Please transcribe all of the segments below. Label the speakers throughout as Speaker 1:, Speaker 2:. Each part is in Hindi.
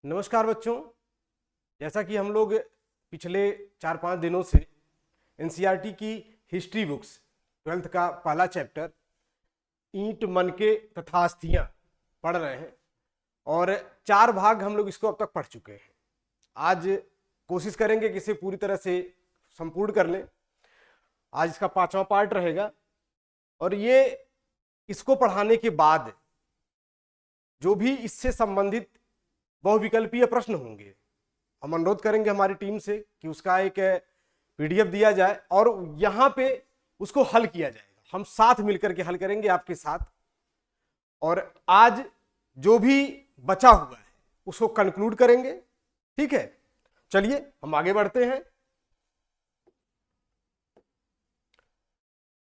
Speaker 1: नमस्कार बच्चों। जैसा कि हम लोग पिछले 4-5 दिनों से एनसीईआरटी की हिस्ट्री बुक्स 12th का पहला चैप्टर ईंट मनके तथा अस्थियां पढ़ रहे हैं और 4 भाग हम लोग इसको अब तक पढ़ चुके हैं। आज कोशिश करेंगे कि इसे पूरी तरह से संपूर्ण कर लें। आज इसका 5वां पार्ट रहेगा और ये इसको पढ़ाने के बाद जो भी इससे संबंधित बहुविकल्पीय प्रश्न होंगे, हम अनुरोध करेंगे हमारी टीम से कि उसका एक पीडीएफ दिया जाए और यहाँ पे उसको हल किया जाएगा। हम साथ मिलकर के हल करेंगे आपके साथ। और आज जो भी बचा हुआ है उसको कंक्लूड करेंगे। ठीक है, चलिए हम आगे बढ़ते हैं।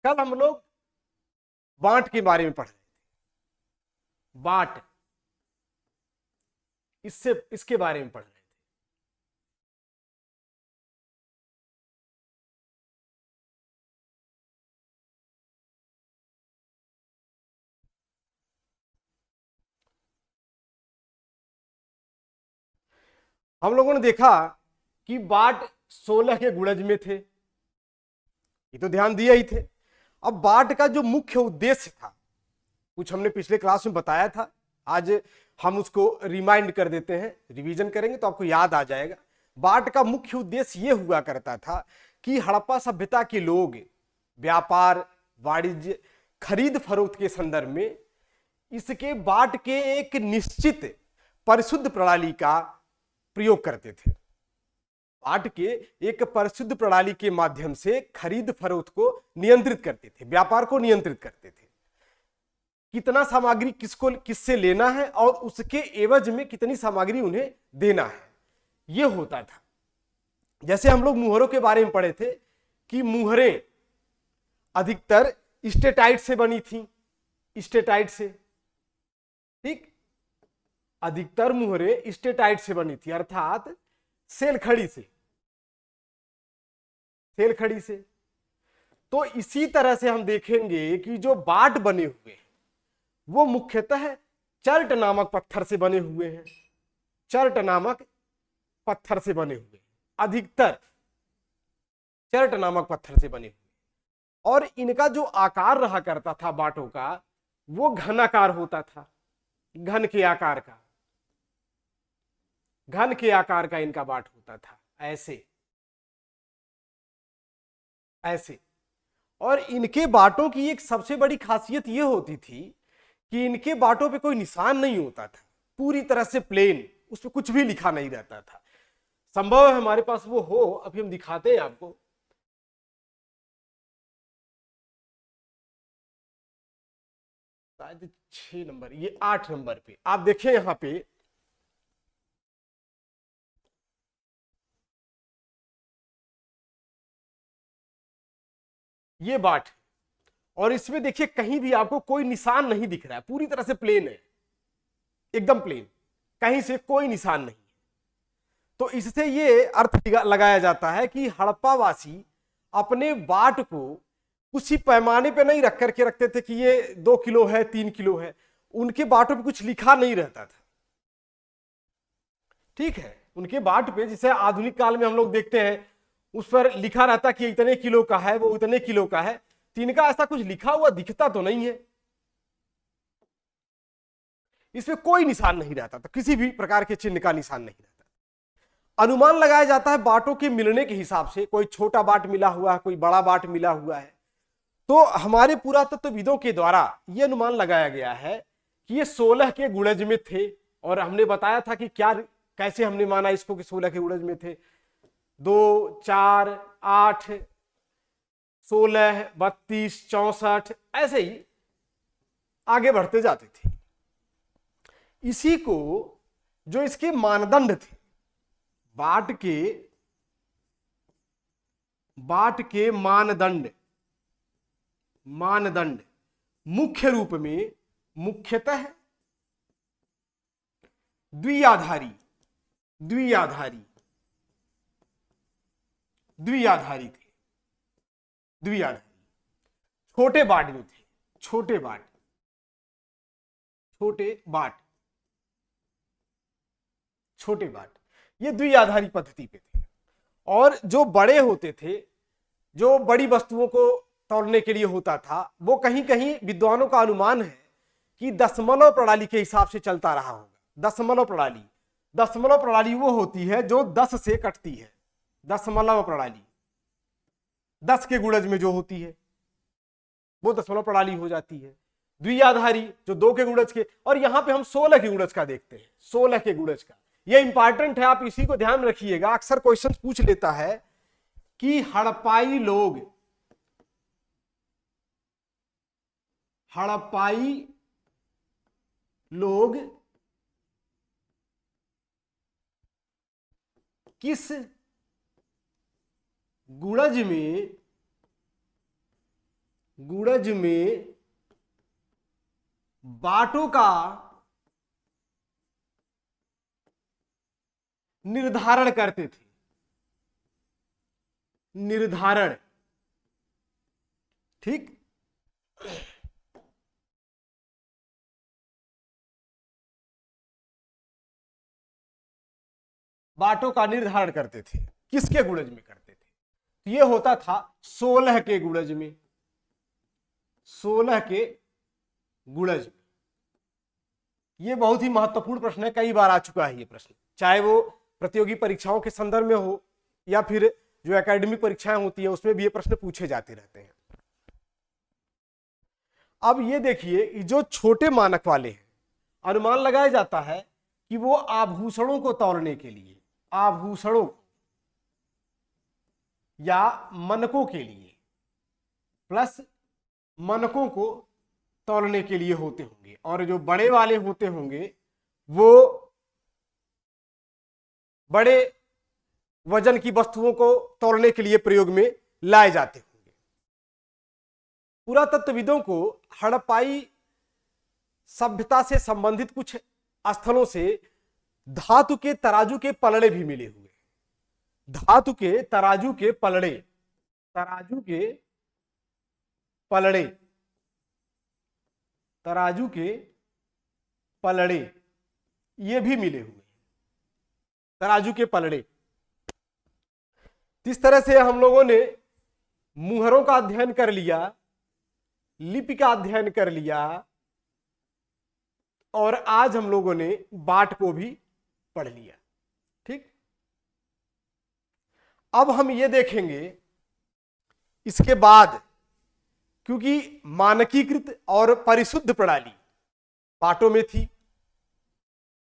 Speaker 1: कल हम लोग बांट के बारे में पढ़ रहे थे। बांट, इसके बारे में पढ़ रहे थे। हम लोगों ने देखा कि बांट 16 के गुणज में थे, ये तो ध्यान दिए ही थे। अब बांट का जो मुख्य उद्देश्य था कुछ हमने पिछले क्लास में बताया था, आज हम उसको रिमाइंड कर देते हैं, रिवीजन करेंगे तो आपको याद आ जाएगा। बांट का मुख्य उद्देश्य यह हुआ करता था कि हड़प्पा सभ्यता के लोग व्यापार, वाणिज्य, खरीद फरोख्त के संदर्भ में इसके बांट के एक निश्चित परिशुद्ध प्रणाली का प्रयोग करते थे। बांट के एक परिशुद्ध प्रणाली के माध्यम से खरीद फरोख्त को नियंत्रित करते थे, व्यापार को नियंत्रित करते थे। कितना सामग्री किसको किससे लेना है और उसके एवज में कितनी सामग्री उन्हें देना है, यह होता था। जैसे हम लोग मुहरों के बारे में पढ़े थे कि मुहरें अधिकतर स्टेटाइट से बनी थी, स्टेटाइट से, ठीक, अधिकतर मुहरें स्टेटाइट से बनी थी, अर्थात सेल खड़ी से, सेल खड़ी से। तो इसी तरह से हम देखेंगे कि जो बांट बने हुए हैं वो मुख्यतः चर्ट नामक पत्थर से बने हुए हैं, चर्ट नामक पत्थर से बने हुए, अधिकतर चर्ट नामक पत्थर से बने हुए। और इनका जो आकार रहा करता था बांटों का, वो घनाकार होता था, घन के आकार का, घन के आकार का इनका बांट होता था, ऐसे ऐसे। और इनके बांटों की एक सबसे बड़ी खासियत यह होती थी कि इनके बांटों पे कोई निशान नहीं होता था, पूरी तरह से प्लेन, उस पर कुछ भी लिखा नहीं रहता था। संभव है हमारे पास वो हो, अभी हम दिखाते हैं आपको। शायद 6 नंबर, ये 8 नंबर पे आप देखें, यहां पे ये बाट, और इसमें देखिए कहीं भी आपको कोई निशान नहीं दिख रहा है, पूरी तरह से प्लेन है, एकदम प्लेन, कहीं से कोई निशान नहीं। तो इससे ये अर्थ लगाया जाता है कि हड़प्पावासी अपने बाट को उसी पैमाने पे नहीं रख करके रखते थे कि ये 2 किलो है, 3 किलो है, उनके बाटों पे कुछ लिखा नहीं रहता था। ठीक है, उनके बाट पे जिसे आधुनिक काल में हम लोग देखते हैं उस पर लिखा रहता कि इतने किलो का है, वो इतने किलो का है। तीन का ऐसा कुछ लिखा हुआ दिखता तो नहीं है, इसमें कोई निशान नहीं रहता था, किसी भी प्रकार के चिन्ह का निशान नहीं रहता। अनुमान लगाया जाता है बाटों के मिलने के हिसाब से, कोई छोटा बाट मिला हुआ है, कोई बड़ा बाट मिला हुआ है। तो हमारे पुरातत्वविदों के द्वारा यह अनुमान लगाया गया है कि ये 16 के गुणज में थे। और हमने बताया था कि क्या, कैसे हमने माना इसको कि 16 के गुणज में थे। 2, 4, 8, 16, 32, 64, ऐसे ही आगे बढ़ते जाते थे। इसी को जो इसके मानदंड थे, बाट के मानदंड, मानदंड मुख्य रूप में मुख्यतः द्विआधारी, द्विआधारी, द्विआधारी थे, द्विआधारी। छोटे बाट जो थे, छोटे बाट, छोटे बाट, छोटे बाट, ये द्विआधारी पद्धति पे थे। और जो बड़े होते थे, जो बड़ी वस्तुओं को तौलने के लिए होता था, वो कहीं कहीं विद्वानों का अनुमान है कि दशमलव प्रणाली के हिसाब से चलता रहा होगा। दशमलव प्रणाली वो होती है जो 10 से कटती है। दशमलव प्रणाली 10 के गुणज में जो होती है वो दशमलव प्रणाली हो जाती है। द्विआधारी जो 2 के गुणज के, और यहां पे हम 16 के गुणज का देखते हैं, 16 के गुणज का। ये इंपॉर्टेंट है, आप इसी को ध्यान रखिएगा। अक्सर क्वेश्चन पूछ लेता है कि हड़प्पाई लोग किस गुणज में बाटों का निर्धारण करते थे। निर्धारण, ठीक। बाटों का निर्धारण करते थे, किसके गुणज में करते थे? ये होता था 16 के गुणज में। 16 के गुणज में। ये बहुत ही महत्वपूर्ण प्रश्न है, कई बार आ चुका है ये प्रश्न, चाहे वो प्रतियोगी परीक्षाओं के संदर्भ में हो या फिर जो एकेडमिक परीक्षाएं होती है उसमें भी ये प्रश्न पूछे जाते रहते हैं। अब ये देखिए, जो छोटे मानक वाले हैं, अनुमान लगाया जाता है कि वो आभूषणों को तौलने के लिए, आभूषणों या मनकों के लिए, प्लस मनकों को तौलने के लिए होते होंगे। और जो बड़े वाले होते होंगे वो बड़े वजन की वस्तुओं को तौलने के लिए प्रयोग में लाए जाते होंगे। पुरातत्वविदों को हड़प्पाई सभ्यता से संबंधित कुछ स्थलों से धातु के तराजू के पलड़े भी मिले हुए। धातु के तराजू के पलड़े, तराजू के पलड़े, तराजू के पलड़े ये भी मिले हुए। तराजू के पलड़े। इस तरह से हम लोगों ने मुहरों का अध्ययन कर लिया, लिपि का अध्ययन कर लिया, और आज हम लोगों ने बाट को भी पढ़ लिया। ठीक। अब हम ये देखेंगे इसके बाद, क्योंकि मानकीकृत और परिशुद्ध प्रणाली बाटों में थी,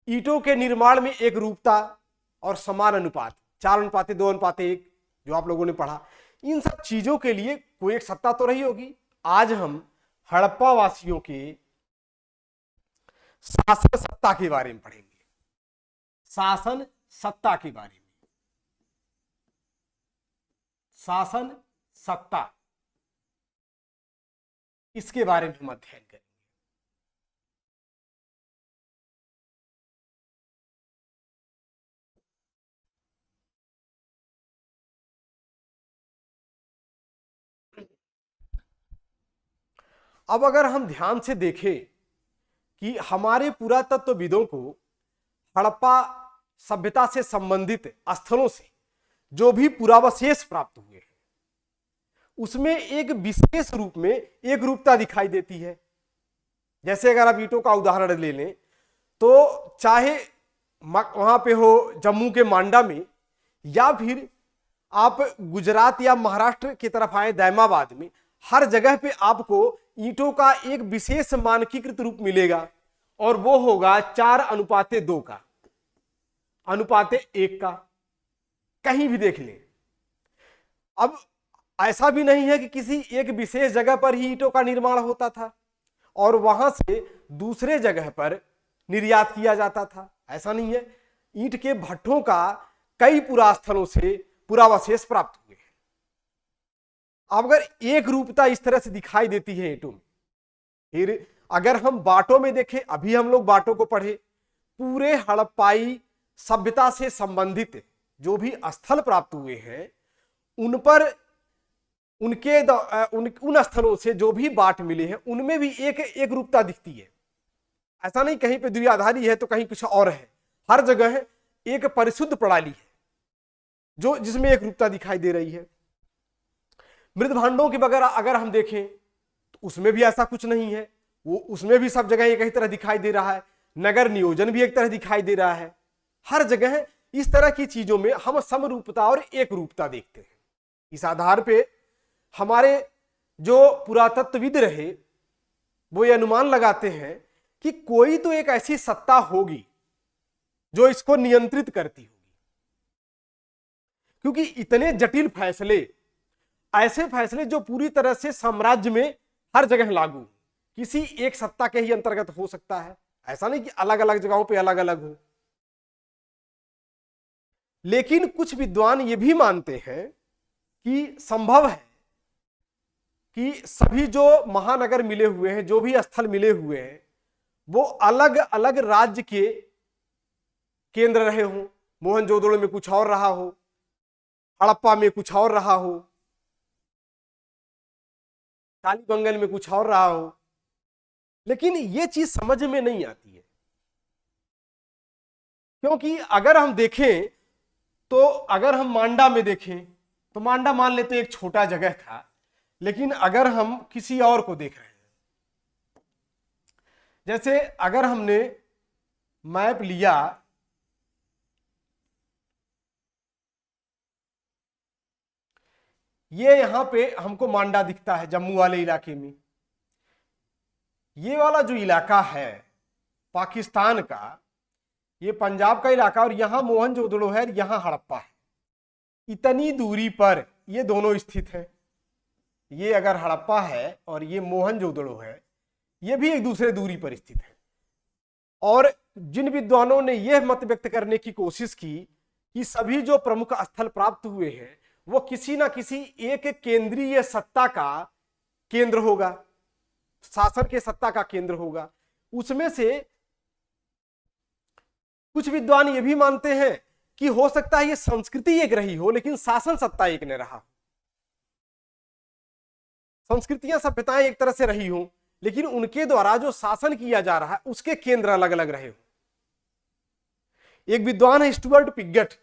Speaker 1: ईंटों के निर्माण में एक रूपता और समान अनुपात, 4:2:1 जो आप लोगों ने पढ़ा, इन सब चीजों के लिए कोई एक सत्ता तो रही होगी। आज हम हड़प्पा वासियों के शासन सत्ता के बारे में पढ़ेंगे। शासन सत्ता के बारे में, शासन सत्ता, इसके बारे में हम अध्ययन करेंगे। अब अगर हम ध्यान से देखें कि हमारे पुरातत्वविदों को हड़प्पा सभ्यता से संबंधित स्थलों से जो भी पुरावशेष प्राप्त हुए हैं उसमें एक विशेष रूप में एक रूपता दिखाई देती है। जैसे अगर आप ईंटों का उदाहरण ले लें तो चाहे वहां पे हो जम्मू के मांडा में, या फिर आप गुजरात या महाराष्ट्र की तरफ आए दैमाबाद में, हर जगह पे आपको ईंटों का एक विशेष मानकीकृत रूप मिलेगा, और वो होगा 4:2 का, 1:1 का। कहीं भी देख लें। अब ऐसा भी नहीं है कि किसी एक विशेष जगह पर ही ईंटों का निर्माण होता था और वहां से दूसरे जगह पर निर्यात किया जाता था, ऐसा नहीं है। ईंट के भट्ठों का कई पुरास्थलों से पुरावशेष प्राप्त हुए हैं। अब अगर एक रूपता इस तरह से दिखाई देती है ईंटों में, फिर अगर हम बाटों में देखें, अभी हम लोग बाटों को पढ़े, पूरे हड़प्पाई सभ्यता से संबंधित जो भी स्थल प्राप्त हुए हैं उन पर उन स्थलों से जो भी बाट मिले हैं उनमें भी एक रूपता दिखती है। ऐसा नहीं कहीं पे द्विआधारी है तो कहीं कुछ और है, हर जगह एक परिशुद्ध प्रणाली है जो जिसमें एक रूपता दिखाई दे रही है। मृत भांडों के बगैर अगर हम देखें तो उसमें भी ऐसा कुछ नहीं है, वो उसमें भी सब जगह एक ही तरह दिखाई दे रहा है, नगर नियोजन भी एक तरह दिखाई दे रहा है। हर जगह इस तरह की चीजों में हम समरूपता और एक रूपता देखते हैं। इस आधार पे हमारे जो पुरातत्वविद रहे वो ये अनुमान लगाते हैं कि कोई तो एक ऐसी सत्ता होगी जो इसको नियंत्रित करती होगी, क्योंकि इतने जटिल फैसले, ऐसे फैसले जो पूरी तरह से साम्राज्य में हर जगह लागू, किसी एक सत्ता के ही अंतर्गत हो सकता है, ऐसा नहीं कि अलग अलग जगहों पे अलग अलग हो। लेकिन कुछ विद्वान ये भी मानते हैं कि संभव है कि सभी जो महानगर मिले हुए हैं, जो भी स्थल मिले हुए हैं, वो अलग अलग राज्य के केंद्र रहे हों। मोहनजोदड़ो में कुछ और रहा हो, हड़प्पा में कुछ और रहा हो, कालीबंगन में कुछ और रहा हो, लेकिन ये चीज समझ में नहीं आती है। क्योंकि अगर हम देखें तो अगर हम मांडा में देखें तो मांडा मान लेते एक छोटा जगह था, लेकिन अगर हम किसी और को देख रहे हैं, जैसे अगर हमने मैप लिया ये यहां पे हमको मांडा दिखता है जम्मू वाले इलाके में, ये वाला जो इलाका है पाकिस्तान का, ये पंजाब का इलाका, और यहां मोहनजोदड़ो है, यहां हड़प्पा है। इतनी दूरी पर ये दोनों स्थित है। ये अगर हड़प्पा है और ये मोहनजोदड़ो है, ये भी एक दूसरे दूरी पर स्थित है। और जिन विद्वानों ने यह मत व्यक्त करने की कोशिश की कि सभी जो प्रमुख स्थल प्राप्त हुए हैं वो किसी ना किसी एक केंद्रीय सत्ता का केंद्र होगा, शासन के सत्ता का केंद्र होगा, उसमें से कुछ विद्वान ये भी मानते हैं कि हो सकता है ये संस्कृति एक रही हो लेकिन शासन सत्ता एक ने रहा। संस्कृतियां सभ्यताएं एक तरह से रही हो लेकिन उनके द्वारा जो शासन किया जा रहा है उसके केंद्र अलग अलग रहे हो। एक विद्वान है स्टुअर्ट पिगट।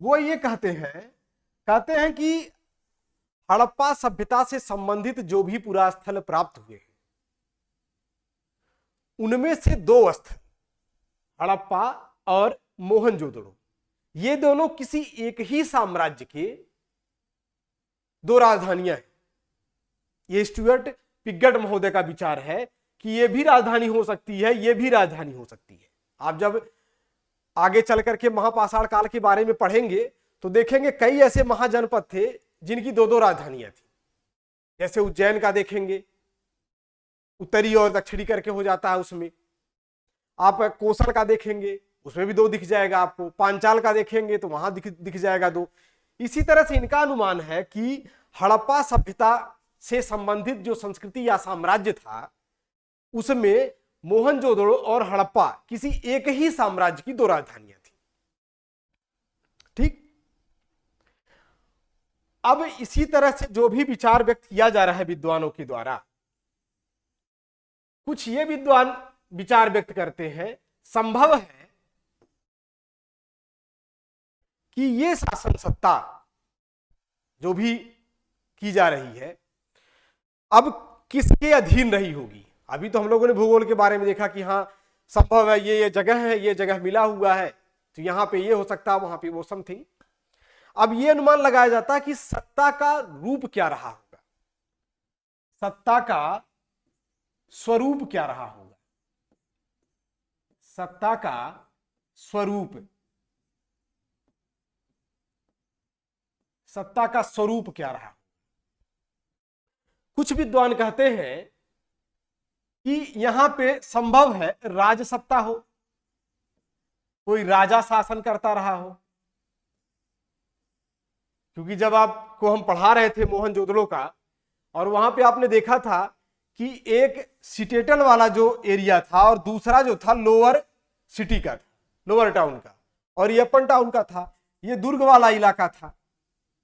Speaker 1: वो ये कहते हैं कि हड़प्पा सभ्यता से संबंधित जो भी पुरास्थल प्राप्त हुए हैं उनमें से दो स्थल हड़प्पा और मोहनजोदड़ो, ये दोनों किसी एक ही साम्राज्य के दो राजधानियां हैं। ये स्टुअर्ट पिगट महोदय का विचार है कि ये भी राजधानी हो सकती है, ये भी राजधानी हो सकती है। आप जब आगे चल करके महापाषाण काल के बारे में पढ़ेंगे तो देखेंगे कई ऐसे महाजनपद थे जिनकी दो दो राजधानियां थी। जैसे उज्जैन का देखेंगे, उत्तरी और दक्षिणी करके हो जाता है उसमें। आप कोसल का देखेंगे उसमें भी दो दिख जाएगा आपको, पांचाल का देखेंगे तो वहां दिख जाएगा दो। इसी तरह से इनका अनुमान है कि हड़प्पा सभ्यता से संबंधित जो संस्कृति या साम्राज्य था उसमें मोहनजोदड़ो और हड़प्पा किसी एक ही साम्राज्य की दो राजधानियां थी। ठीक, अब इसी तरह से जो भी विचार व्यक्त किया जा रहा है विद्वानों के द्वारा, कुछ ये विद्वान विचार व्यक्त करते हैं संभव है कि ये शासन सत्ता जो भी की जा रही है अब किसके अधीन रही होगी। अभी तो हम लोगों ने भूगोल के बारे में देखा कि हाँ संभव है ये जगह है, ये जगह मिला हुआ है तो यहां पे ये हो सकता है, वहां पे वो समथिंग। अब ये अनुमान लगाया जाता है कि सत्ता का रूप क्या रहा होगा, सत्ता का स्वरूप क्या रहा होगा, सत्ता का स्वरूप, सत्ता का स्वरूप क्या रहा। कुछ विद्वान कहते हैं कि यहां पे संभव है राजसत्ता हो, कोई राजा शासन करता रहा हो। क्योंकि जब आपको हम पढ़ा रहे थे मोहनजोदड़ो का और वहां पे आपने देखा था कि एक सिटेटल वाला जो एरिया था और दूसरा जो था लोअर सिटी का था, लोअर टाउन का, और ये अपर टाउन का था। ये दुर्ग वाला इलाका था,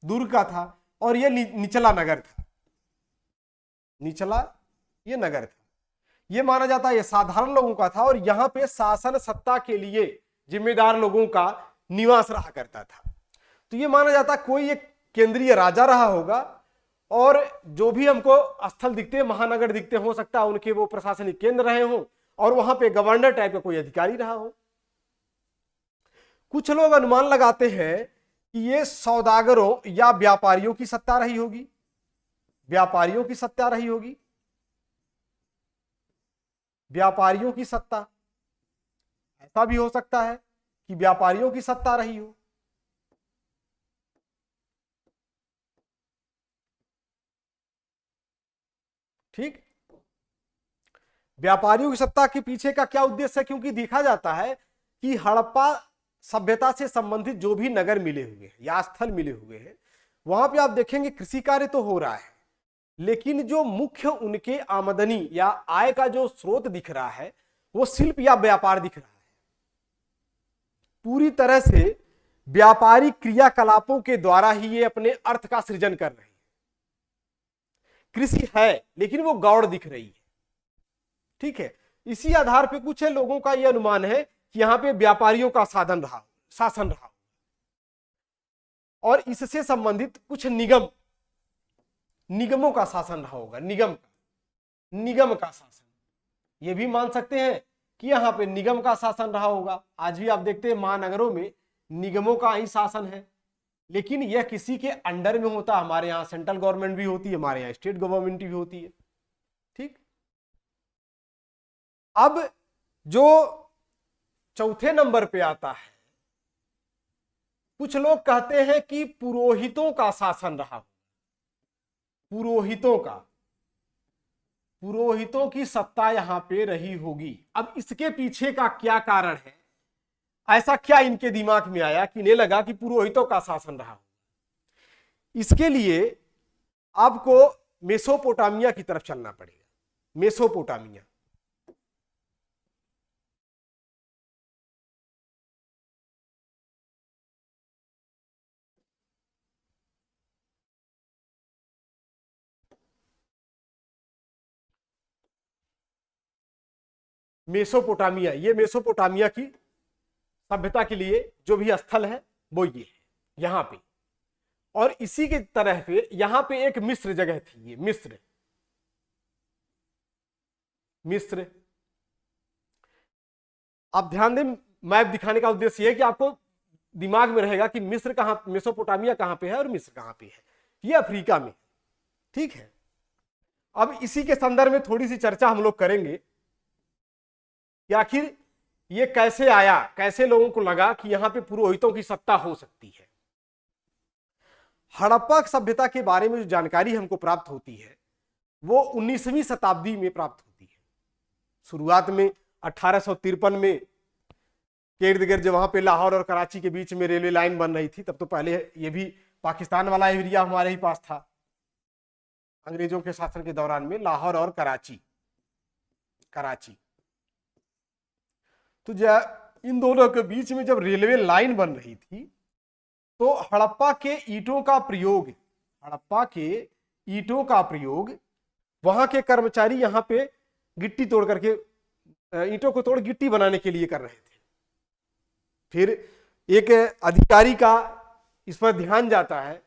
Speaker 1: दुर्ग का था। और ये निचला नगर था, निचला ये नगर था। ये माना जाता है ये साधारण लोगों का था और यहां पे शासन सत्ता के लिए जिम्मेदार लोगों का निवास रहा करता था। तो ये माना जाता है कोई एक केंद्रीय राजा रहा होगा और जो भी हमको स्थल दिखते हैं, महानगर दिखते, हो सकता है उनके वो प्रशासनिक केंद्र रहे हों और वहां पे गवर्नर टाइप का कोई अधिकारी रहा हो। कुछ लोग अनुमान लगाते हैं कि ये सौदागरों या व्यापारियों की सत्ता रही होगी, व्यापारियों की सत्ता रही होगी, व्यापारियों की सत्ता। ऐसा भी हो सकता है कि व्यापारियों की सत्ता रही हो। ठीक, व्यापारियों की सत्ता के पीछे का क्या उद्देश्य है? क्योंकि देखा जाता है कि हड़प्पा सभ्यता से संबंधित जो भी नगर मिले हुए हैं या स्थल मिले हुए हैं, वहां पे आप देखेंगे कृषि कार्य तो हो रहा है, लेकिन जो मुख्य उनके आमदनी या आय का जो स्रोत दिख रहा है वो शिल्प या व्यापार दिख रहा है। पूरी तरह से व्यापारिक क्रियाकलापों के द्वारा ही ये अपने अर्थ का सृजन कर रहे हैं। कृषि है लेकिन वो गौड़ दिख रही है। ठीक है, इसी आधार पे कुछ लोगों का यह अनुमान है कि यहां पे व्यापारियों का शासन रहा और इससे संबंधित कुछ निगमों का शासन रहा होगा। निगम का शासन, ये भी मान सकते हैं कि यहां पे निगम का शासन रहा होगा। आज भी आप देखते हैं महानगरों में निगमों का ही शासन है, लेकिन यह किसी के अंडर में होता। हमारे यहाँ सेंट्रल गवर्नमेंट भी होती है, हमारे यहाँ स्टेट गवर्नमेंट भी होती है। ठीक, अब जो चौथे नंबर पे आता है, कुछ लोग कहते हैं कि पुरोहितों का शासन रहा। पुरोहितों की सत्ता यहां पे रही होगी। अब इसके पीछे का क्या कारण है? ऐसा क्या इनके दिमाग में आया कि इन्हें लगा कि पुरोहितों का शासन रहा? इसके लिए आपको मेसोपोटामिया की तरफ चलना पड़ेगा। मेसोपोटामिया, मेसोपोटामिया, ये मेसोपोटामिया की सभ्यता के लिए जो भी स्थल है वो ये है यहां पे। और इसी के तरह पे यहां पे एक मिस्र जगह थी, ये मिस्र। आप ध्यान दें, मैप दिखाने का उद्देश्य है कि आपको दिमाग में रहेगा कि मिस्र कहां, मेसोपोटामिया कहां पे है और मिस्र कहां पे है। ये अफ्रीका में। ठीक है, अब इसी के संदर्भ में थोड़ी सी चर्चा हम लोग करेंगे कि आखिर ये कैसे आया, कैसे लोगों को लगा कि यहां पे पुरोहितों की सत्ता हो सकती है। हड़प्पा सभ्यता के बारे में जो जानकारी हमको प्राप्त होती है वो 19वीं शताब्दी में प्राप्त होती है। शुरुआत में 1853 में के इर्द गिर्द जब वहां पे लाहौर और कराची के बीच में रेलवे लाइन बन रही थी, तब तो पहले ये भी पाकिस्तान वाला एरिया हमारे ही पास था। अंग्रेजों के शासन के दौरान में लाहौर और कराची तो इन दोनों के बीच में जब रेलवे लाइन बन रही थी तो हड़प्पा के ईंटों का प्रयोग वहां के कर्मचारी यहां पे गिट्टी तोड़ करके, ईंटों को तोड़ गिट्टी बनाने के लिए कर रहे थे। फिर एक अधिकारी का इस पर ध्यान जाता है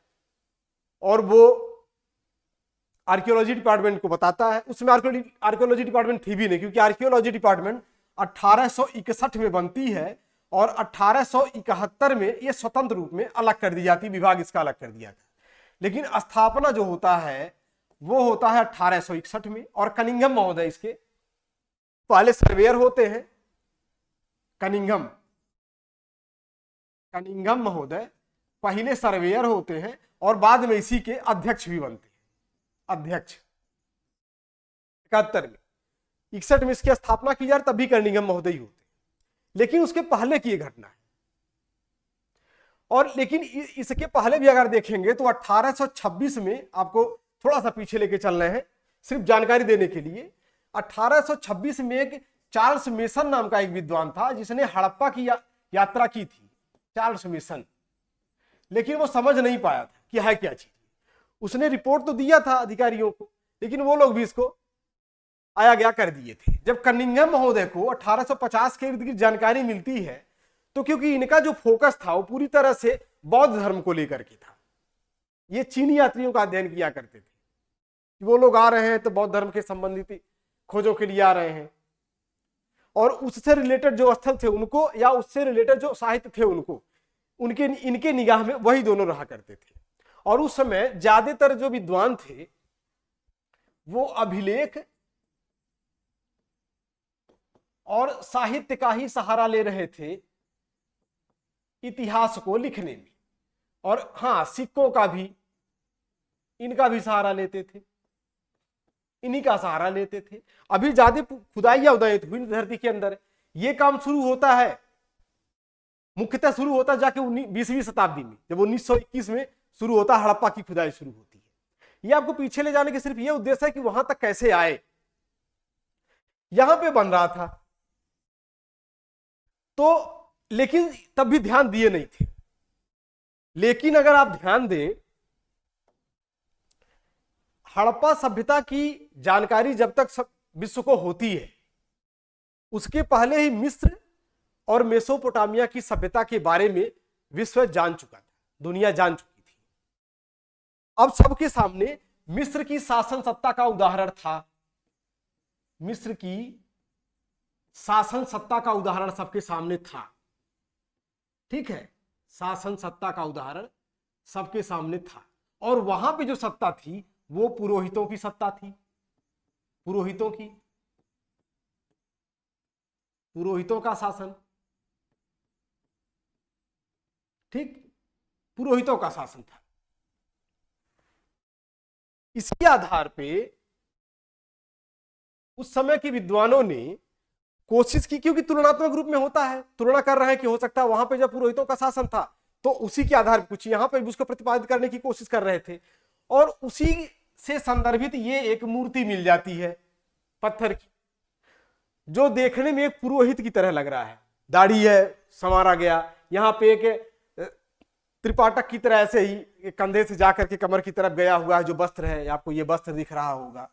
Speaker 1: और वो आर्कियोलॉजी डिपार्टमेंट को बताता है। उसमें आर्कियोलॉजी डिपार्टमेंट थी भी नहीं, क्योंकि आर्कियोलॉजी डिपार्टमेंट 1861 में बनती है और 1871 में ये स्वतंत्र रूप में अलग कर दी जाती, विभाग इसका अलग कर दिया था। लेकिन स्थापना जो होता है वो होता है 1861 में। और कनिंघम महोदय इसके पहले सर्वेयर होते हैं। कनिंघम महोदय पहले सर्वेयर होते हैं और बाद में इसी के अध्यक्ष भी बनते हैं। अध्यक्ष 71 में, 61 में इसकी स्थापना की जा रही, तब भी कनिंघम महोदय ही होते हैं। लेकिन उसके पहले की घटना है। और लेकिन इसके पहले भी अगर देखेंगे तो 1826 में, आपको थोड़ा सा पीछे लेके चल रहे हैं सिर्फ जानकारी देने के लिए, 1826 में एक चार्ल्स मेसन नाम का एक विद्वान था जिसने हड़प्पा की यात्रा की थी, चार्ल्स मेसन। लेकिन वो समझ नहीं पाया था कि है क्या चीज। उसने रिपोर्ट तो दिया था अधिकारियों को, लेकिन वो लोग भी इसको आया गया कर दिए थे। जब कनिंघम महोदय को 1850 के इर्द गिर्द जानकारी मिलती है, तो क्योंकि इनका जो फोकस था वो पूरी तरह से बौद्ध धर्म को लेकर के था। ये चीनी यात्रियों का अध्ययन किया करते थे कि वो लोग आ रहे हैं तो बौद्ध धर्म के संबंधित खोजों के लिए आ रहे हैं, और उससे रिलेटेड जो स्थल थे उनको, या उससे रिलेटेड जो साहित्य थे उनको, उनके इनके निगाह में वही दोनों रहा करते थे। और उस समय ज्यादातर जो विद्वान थे वो अभिलेख और साहित्य का ही सहारा ले रहे थे इतिहास को लिखने में, और हाँ, सिक्कों का भी, इनका भी सहारा लेते थे, इन्हीं का सहारा लेते थे। अभी ज्यादा खुदाइयां उदाइत हुई धरती के अंदर, ये काम शुरू होता है, मुख्यतः शुरू होता है जाके 20वीं शताब्दी में, जब 1921 में शुरू होता है, हड़प्पा की खुदाई शुरू होती है। ये आपको पीछे ले जाने के सिर्फ ये उद्देश्य है कि वहां तक कैसे आए, यहां पे बन रहा था तो, लेकिन तब भी ध्यान दिए नहीं थे। लेकिन अगर आप ध्यान दें, हड़प्पा सभ्यता की जानकारी जब तक विश्व को होती है, उसके पहले ही मिस्र और मेसोपोटामिया की सभ्यता के बारे में विश्व जान चुका था, दुनिया जान चुकी थी। अब सबके सामने मिस्र की शासन सत्ता का उदाहरण था, मिस्र की शासन सत्ता का उदाहरण सबके सामने था। ठीक है, शासन सत्ता का उदाहरण सबके सामने था, और वहां पे जो सत्ता थी वो पुरोहितों की सत्ता थी, पुरोहितों का शासन। ठीक, पुरोहितों का शासन था। इसके आधार पे उस समय के विद्वानों ने कोशिश की, क्योंकि तुलनात्मक रूप में होता है, तुलना कर रहे हैं कि हो सकता है वहां पे जब पुरोहितों का शासन था तो उसी के आधार पर कुछ यहां पर भी उसको प्रतिपादित करने की कोशिश कर रहे थे, और उसी से संदर्भित ये एक मूर्ति मिल जाती है पत्थर की, जो देखने में एक पुरोहित की तरह लग रहा है, दाढ़ी है, संवारा गया, यहां पे एक त्रिपाटक की तरह ऐसे ही कंधे से जाकर के कमर की तरफ गया हुआ है जो वस्त्र है, आपको ये वस्त्र दिख रहा होगा।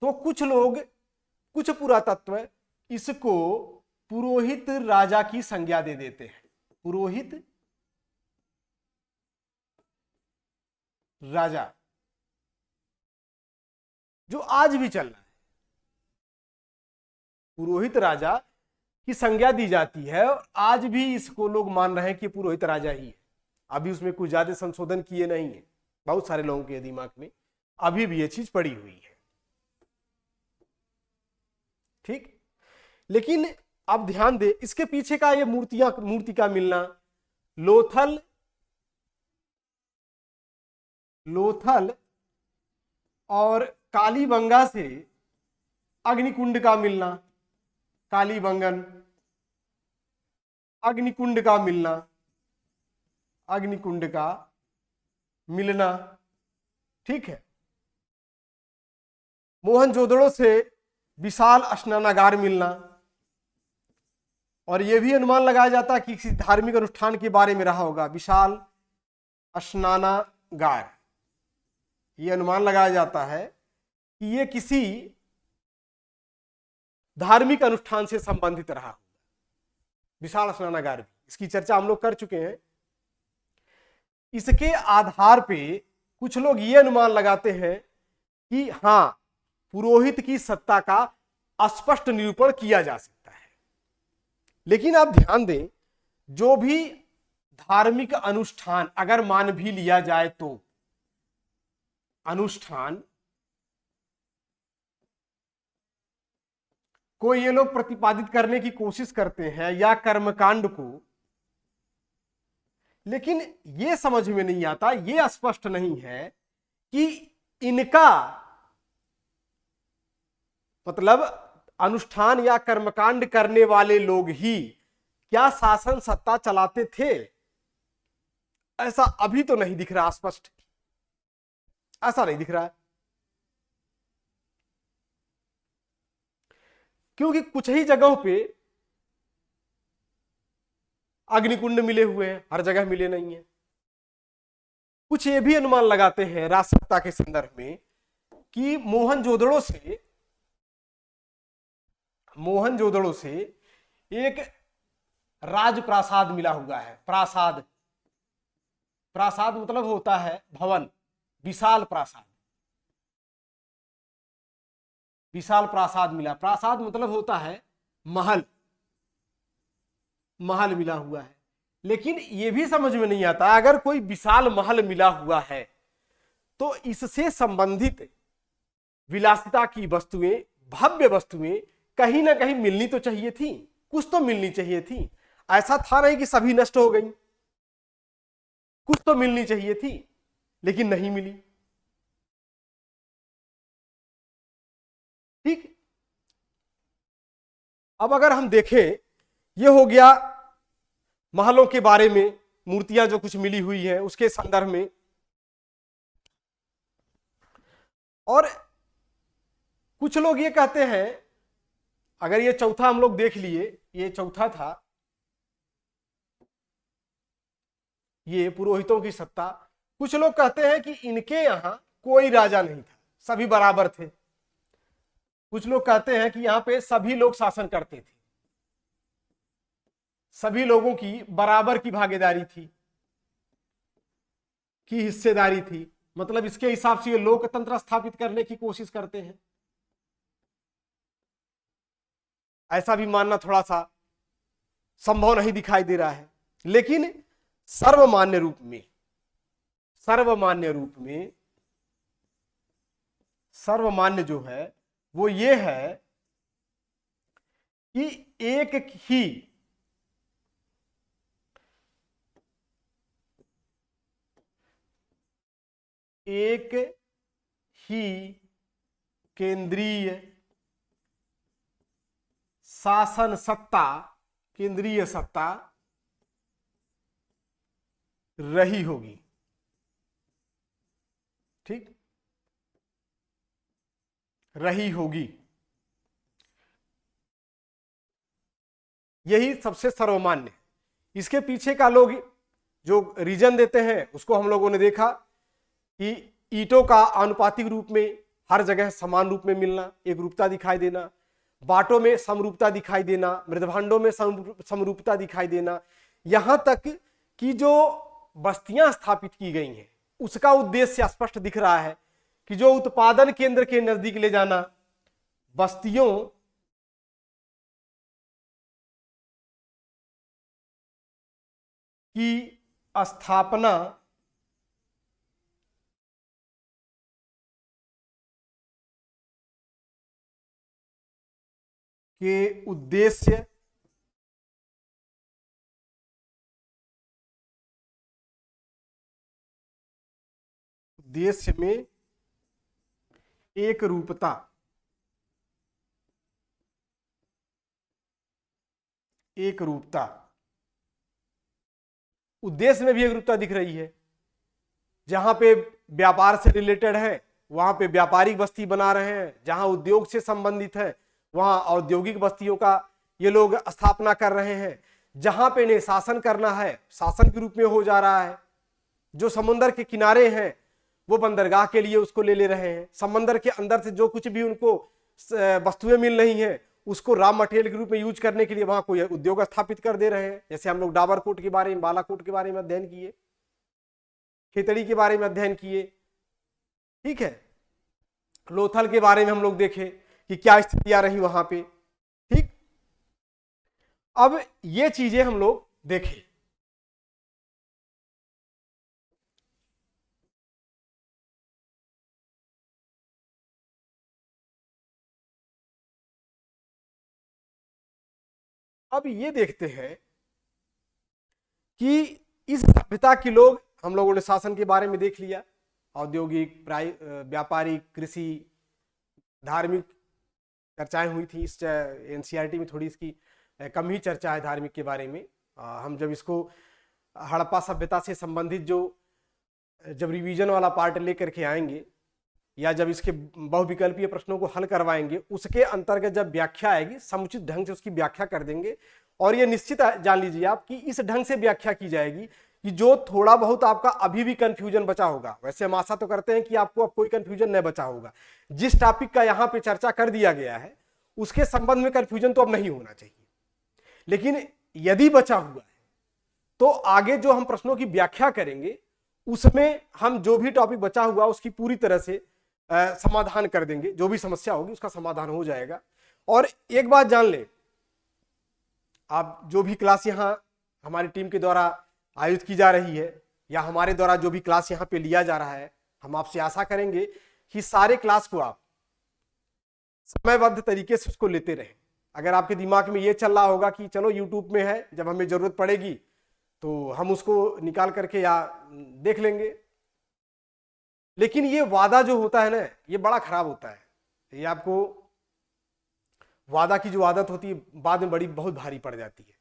Speaker 1: तो कुछ लोग, कुछ पुरातत्व इसको पुरोहित राजा की संज्ञा दे देते हैं, पुरोहित राजा, जो आज भी चल रहा है। पुरोहित राजा की संज्ञा दी जाती है, और आज भी इसको लोग मान रहे हैं कि पुरोहित राजा ही है। अभी उसमें कुछ ज्यादा संशोधन किए नहीं है, बहुत सारे लोगों के दिमाग में अभी भी ये चीज पड़ी हुई है। ठीक, लेकिन अब ध्यान दे, इसके पीछे का ये मूर्ति का मिलना, लोथल और कालीबंगा से अग्निकुंड का मिलना, कालीबंगन, अग्निकुंड का मिलना, अग्निकुंड का मिलना। ठीक है, मोहनजोदड़ो से विशाल स्नानागार मिलना, और यह भी अनुमान लगाया जाता है कि किसी धार्मिक अनुष्ठान के बारे में रहा होगा, विशाल स्नानागार। यह अनुमान लगाया जाता है कि यह किसी धार्मिक अनुष्ठान से संबंधित रहा होगा, विशाल स्नानागार भी, इसकी चर्चा हम लोग कर चुके हैं। इसके आधार पे कुछ लोग ये अनुमान लगाते हैं कि हां, पुरोहित की सत्ता का स्पष्ट निरूपण किया जा सकता है। लेकिन आप ध्यान दें, जो भी धार्मिक अनुष्ठान अगर मान भी लिया जाए तो अनुष्ठान को ये लोग प्रतिपादित करने की कोशिश करते हैं, या कर्मकांड को, लेकिन ये समझ में नहीं आता, ये स्पष्ट नहीं है कि इनका मतलब अनुष्ठान या कर्मकांड करने वाले लोग ही क्या शासन सत्ता चलाते थे। ऐसा अभी तो नहीं दिख रहा स्पष्ट, ऐसा नहीं दिख रहा है, क्योंकि कुछ ही जगहों पे अग्निकुंड मिले हुए हैं, हर जगह मिले नहीं है। कुछ ये भी अनुमान लगाते हैं राष्ट्रसत्ता के संदर्भ में कि मोहनजोदड़ो से एक राजप्रासाद मिला हुआ है। प्रासाद, प्रासाद मतलब होता है भवन, विशाल प्रासाद, विशाल प्रासाद मिला। प्रासाद मतलब होता है महल, महल मिला हुआ है। लेकिन यह भी समझ में नहीं आता, अगर कोई विशाल महल मिला हुआ है तो इससे संबंधित विलासिता की वस्तुएं, भव्य वस्तुएं कहीं ना कहीं मिलनी तो चाहिए थी, कुछ तो मिलनी चाहिए थी। ऐसा था नहीं कि सभी नष्ट हो गई, कुछ तो मिलनी चाहिए थी, लेकिन नहीं मिली। ठीक, अब अगर हम देखें, ये हो गया महलों के बारे में, मूर्तियां जो कुछ मिली हुई है उसके संदर्भ में। और कुछ लोग ये कहते हैं, अगर ये चौथा हम लोग देख लिए, ये चौथा था, ये पुरोहितों की सत्ता। कुछ लोग कहते हैं कि इनके यहां कोई राजा नहीं था, सभी बराबर थे। कुछ लोग कहते हैं कि यहां पे सभी लोग शासन करते थे, सभी लोगों की बराबर की भागीदारी थी, की हिस्सेदारी थी। मतलब इसके हिसाब से ये लोकतंत्र स्थापित करने की कोशिश करते हैं। ऐसा भी मानना थोड़ा सा संभव नहीं दिखाई दे रहा है। लेकिन सर्वमान्य रूप में, सर्वमान्य रूप में, सर्वमान्य जो है वो ये है कि एक ही केंद्रीय शासन सत्ता, केंद्रीय सत्ता रही होगी। ठीक, रही होगी, यही सबसे सर्वमान्य। इसके पीछे का लोग जो रीजन देते हैं उसको हम लोगों ने देखा कि ईंटों का आनुपातिक रूप में हर जगह समान रूप में मिलना, एक रूपता दिखाई देना, बाटों में समरूपता दिखाई देना, मृदभांडों में समरूपता दिखाई देना, यहां तक कि जो बस्तियां स्थापित की गई हैं उसका उद्देश्य स्पष्ट दिख रहा है कि जो उत्पादन केंद्र के नजदीक ले जाना, बस्तियों की स्थापना के उद्देश्य में एक रूपता, एक रूपता, उद्देश्य में भी एक रूपता दिख रही है। जहां पे व्यापार से रिलेटेड है वहां पे व्यापारिक बस्ती बना रहे हैं, जहां उद्योग से संबंधित है वहां औद्योगिक बस्तियों का ये लोग स्थापना कर रहे हैं। जहां पे इन्हें शासन करना है शासन के रूप में हो जा रहा है। जो समुद्र के किनारे हैं वो बंदरगाह के लिए उसको ले रहे हैं। समंदर के अंदर से जो कुछ भी उनको वस्तुएं मिल रही हैं उसको रॉ मटेरियल के रूप में यूज करने के लिए वहां कोई उद्योग स्थापित कर दे रहे हैं। जैसे हम लोग डाबरकोट के बारे में, बालाकोट के बारे में अध्ययन किए, खेतड़ी के बारे में अध्ययन किए, ठीक है, लोथल के बारे में हम लोग देखे कि क्या स्थितियां रही वहां पे। ठीक, अब ये चीजें हम लोग देखें। अब ये देखते हैं कि इस सभ्यता के लोग, हम लोगों ने शासन के बारे में देख लिया, औद्योगिक, व्यापारिक, कृषि, धार्मिक चर्चाएं हुई थी। इस एनसीईआरटी में थोड़ी इसकी कम ही चर्चा है धार्मिक के बारे में। हम जब इसको हड़प्पा सभ्यता से संबंधित जब रिवीजन वाला पार्ट लेकर के आएंगे या जब इसके बहुविकल्पीय प्रश्नों को हल करवाएंगे उसके अंतर्गत जब व्याख्या आएगी समुचित ढंग से उसकी व्याख्या कर देंगे। और ये निश्चित जान लीजिए आप कि इस ढंग से व्याख्या की जाएगी कि जो थोड़ा बहुत आपका अभी भी कंफ्यूजन बचा होगा, वैसे हम आशा तो करते हैं कि आपको अब कोई कंफ्यूजन नहीं बचा होगा, जिस टॉपिक का यहाँ पे चर्चा कर दिया गया है उसके संबंध में कंफ्यूजन तो अब नहीं होना चाहिए। लेकिन यदि बचा हुआ है तो आगे जो हम प्रश्नों की व्याख्या करेंगे उसमें हम जो भी टॉपिक बचा हुआ उसकी पूरी तरह से समाधान कर देंगे, जो भी समस्या होगी उसका समाधान हो जाएगा। और एक बात जान लें, आप जो भी क्लास यहाँ हमारी टीम के द्वारा आयोजित की जा रही है या हमारे द्वारा जो भी क्लास यहाँ पे लिया जा रहा है, हम आपसे आशा करेंगे कि सारे क्लास को आप समयबद्ध तरीके से उसको लेते रहें। अगर आपके दिमाग में ये चल रहा होगा कि चलो यूट्यूब में है, जब हमें जरूरत पड़ेगी तो हम उसको निकाल करके या देख लेंगे, लेकिन ये वादा जो होता है ना, ये बड़ा खराब होता है। ये आपको वादा की जो आदत होती है बाद में बड़ी बहुत भारी पड़ जाती है।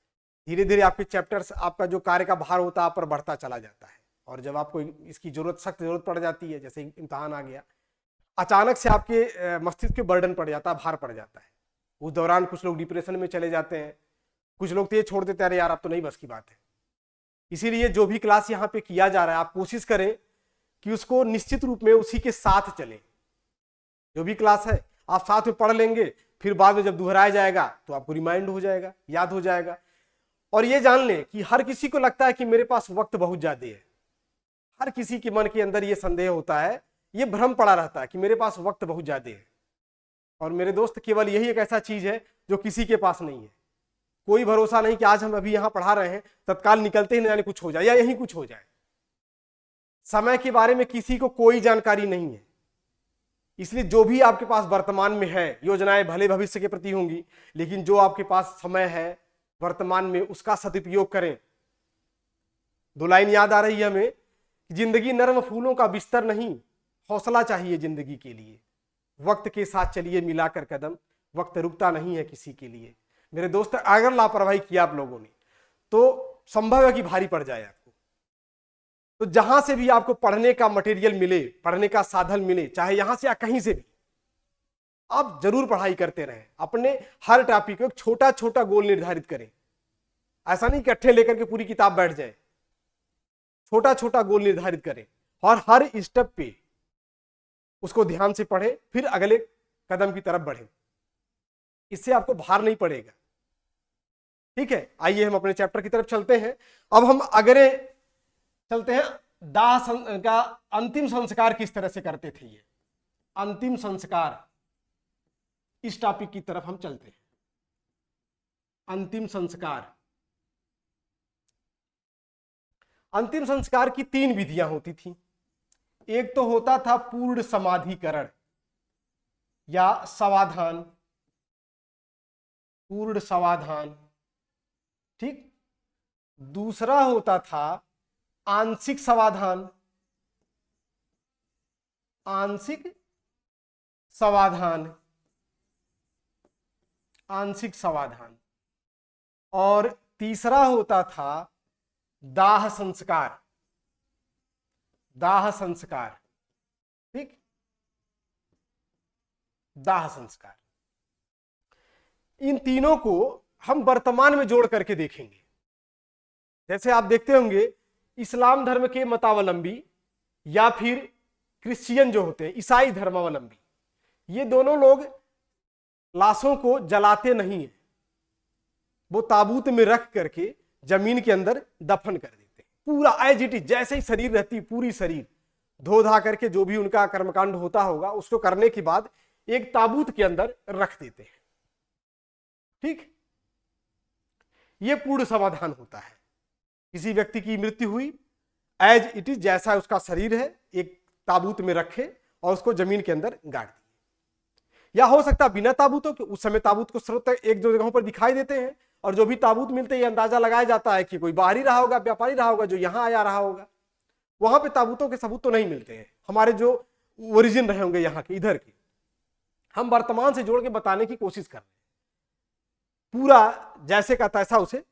Speaker 1: धीरे धीरे आपके चैप्टर्स, आपका जो कार्य का भार होता है आप पर बढ़ता चला जाता है, और जब आपको इसकी जरूरत, सख्त जरूरत पड़ जाती है, जैसे इम्तहान आ गया, अचानक से आपके मस्तिष्क पे बर्डन पड़ जाता है, भार पड़ जाता है। उस दौरान कुछ लोग डिप्रेशन में चले जाते हैं, कुछ लोग तो ये छोड़ देते हैं, अरे यार अब तो नहीं बस की बात है। इसीलिए जो भी क्लास यहाँ पे किया जा रहा है आप कोशिश करें कि उसको निश्चित रूप में उसी के साथ चलें। जो भी क्लास है आप साथ में पढ़ लेंगे, फिर बाद में जब दोहराया जाएगा तो आपको रिमाइंड हो जाएगा, याद हो जाएगा। और ये जान लें कि हर किसी को लगता है कि मेरे पास वक्त बहुत ज्यादा है। हर किसी के मन के अंदर ये संदेह होता है, ये भ्रम पड़ा रहता है कि मेरे पास वक्त बहुत ज्यादा है। और मेरे दोस्त, केवल यही एक ऐसा चीज है जो किसी के पास नहीं है। कोई भरोसा नहीं कि आज हम अभी यहां पढ़ा रहे हैं, तत्काल निकलते ही न जाने कुछ हो जाए या यही कुछ हो जाए। समय के बारे में किसी को कोई जानकारी नहीं है। इसलिए जो भी आपके पास वर्तमान में है, योजनाएं भले भविष्य के प्रति होंगी, लेकिन जो आपके पास समय है वर्तमान में उसका सदुपयोग करें। 2 लाइन याद आ रही है हमें, जिंदगी नर्म फूलों का बिस्तर नहीं, हौसला चाहिए जिंदगी के लिए। वक्त के साथ चलिए मिलाकर कदम, वक्त रुकता नहीं है किसी के लिए। मेरे दोस्त, अगर लापरवाही किया आप लोगों ने तो संभव है कि भारी पड़ जाए आपको। तो जहां से भी आपको पढ़ने का मटेरियल मिले, पढ़ने का साधन मिले, चाहे यहां से या कहीं से भी, आप जरूर पढ़ाई करते रहें। अपने हर टॉपिक को एक छोटा छोटा गोल निर्धारित करें। ऐसा नहीं इकट्ठे लेकर के पूरी किताब बैठ जाए, छोटा छोटा गोल निर्धारित करें और हर स्टेप पे उसको ध्यान से पढ़ें, फिर अगले कदम की तरफ बढ़ें। इससे आपको भार नहीं पड़ेगा। ठीक है, आइए हम अपने चैप्टर की तरफ चलते हैं। अब हम अगले चलते हैं, दाह का अंतिम संस्कार किस तरह से करते थे। ये अंतिम संस्कार, इस टॉपिक की तरफ हम चलते हैं। अंतिम संस्कार, अंतिम संस्कार की 3 विधियां होती थी। एक तो होता था पूर्ण समाधिकरण या समाधान, पूर्ण समाधान, ठीक। दूसरा होता था आंशिक समाधान, आंशिक समाधान, आंशिक समाधान। और तीसरा होता था दाह संस्कार, दाह संस्कार, ठीक, दाह संस्कार। इन तीनों को हम वर्तमान में जोड़ करके देखेंगे। जैसे आप देखते होंगे इस्लाम धर्म के मतावलंबी या फिर क्रिश्चियन जो होते हैं, ईसाई धर्मावलंबी, ये दोनों लोग लाशों को जलाते नहीं है, वो ताबूत में रख करके जमीन के अंदर दफन कर देते हैं। पूरा एज इट इज, जैसे ही शरीर रहती, पूरी शरीर धो धा करके जो भी उनका कर्मकांड होता होगा उसको करने के बाद एक ताबूत के अंदर रख देते हैं। ठीक, ये पूर्ण समाधान होता है। किसी व्यक्ति की मृत्यु हुई, एज इट इज जैसा उसका शरीर है एक ताबूत में रखे और उसको जमीन के अंदर गाड़ दिए। या हो सकता है बिना ताबूतों के, उस समय ताबूत को स्रोत एक दो जगहों पर दिखाई देते हैं और जो भी ताबूत मिलते हैं अंदाजा लगाया जाता है कि कोई बाहरी रहा होगा, व्यापारी रहा होगा जो यहाँ आया रहा होगा। वहां पे ताबूतों के सबूत तो नहीं मिलते हैं, हमारे जो ओरिजिन रहे होंगे यहाँ के, इधर के। हम वर्तमान से जोड़ के बताने की कोशिश कर रहे हैं। पूरा जैसे का तैसा उसे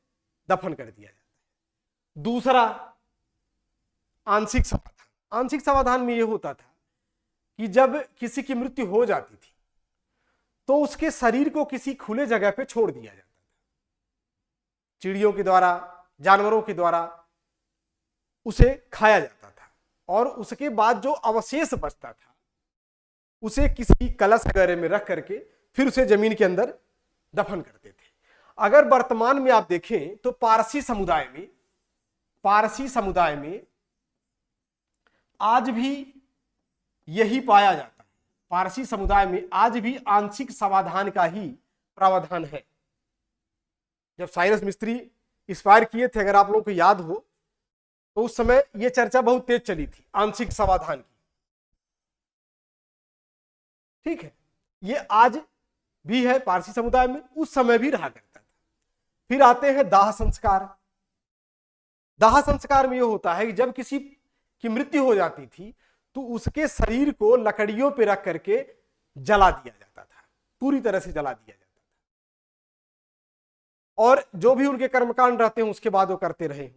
Speaker 1: दफन कर दिया जाता है। दूसरा आंशिक समाधान, आंशिक समाधान में यह होता था कि जब किसी की मृत्यु हो जाती थी तो उसके शरीर को किसी खुले जगह पे छोड़ दिया जाता था, चिड़ियों के द्वारा, जानवरों के द्वारा, उसे खाया जाता था और उसके बाद जो अवशेष बचता था उसे किसी कलश वगैरह में रख करके फिर उसे जमीन के अंदर दफन करते थे। अगर वर्तमान में आप देखें तो पारसी समुदाय में आज भी यही पाया जाता है। पारसी समुदाय में आज भी आंशिक समाधान का ही प्रावधान है। जब साइरस मिस्त्री एक्सपायर किए थे, अगर आप लोगों को याद हो, तो उस समय यह चर्चा बहुत तेज चली थी आंशिक समाधान की। ठीक है, ये आज भी है पारसी समुदाय में, उस समय भी रहा करता था। फिर आते हैं दाह संस्कार। दाह संस्कार में यह होता है कि जब किसी की मृत्यु हो जाती थी तो उसके शरीर को लकड़ियों पर रख करके जला दिया जाता था, पूरी तरह से जला दिया जाता था, और जो भी उनके कर्मकांड रहते हैं उसके बाद वो करते रहे।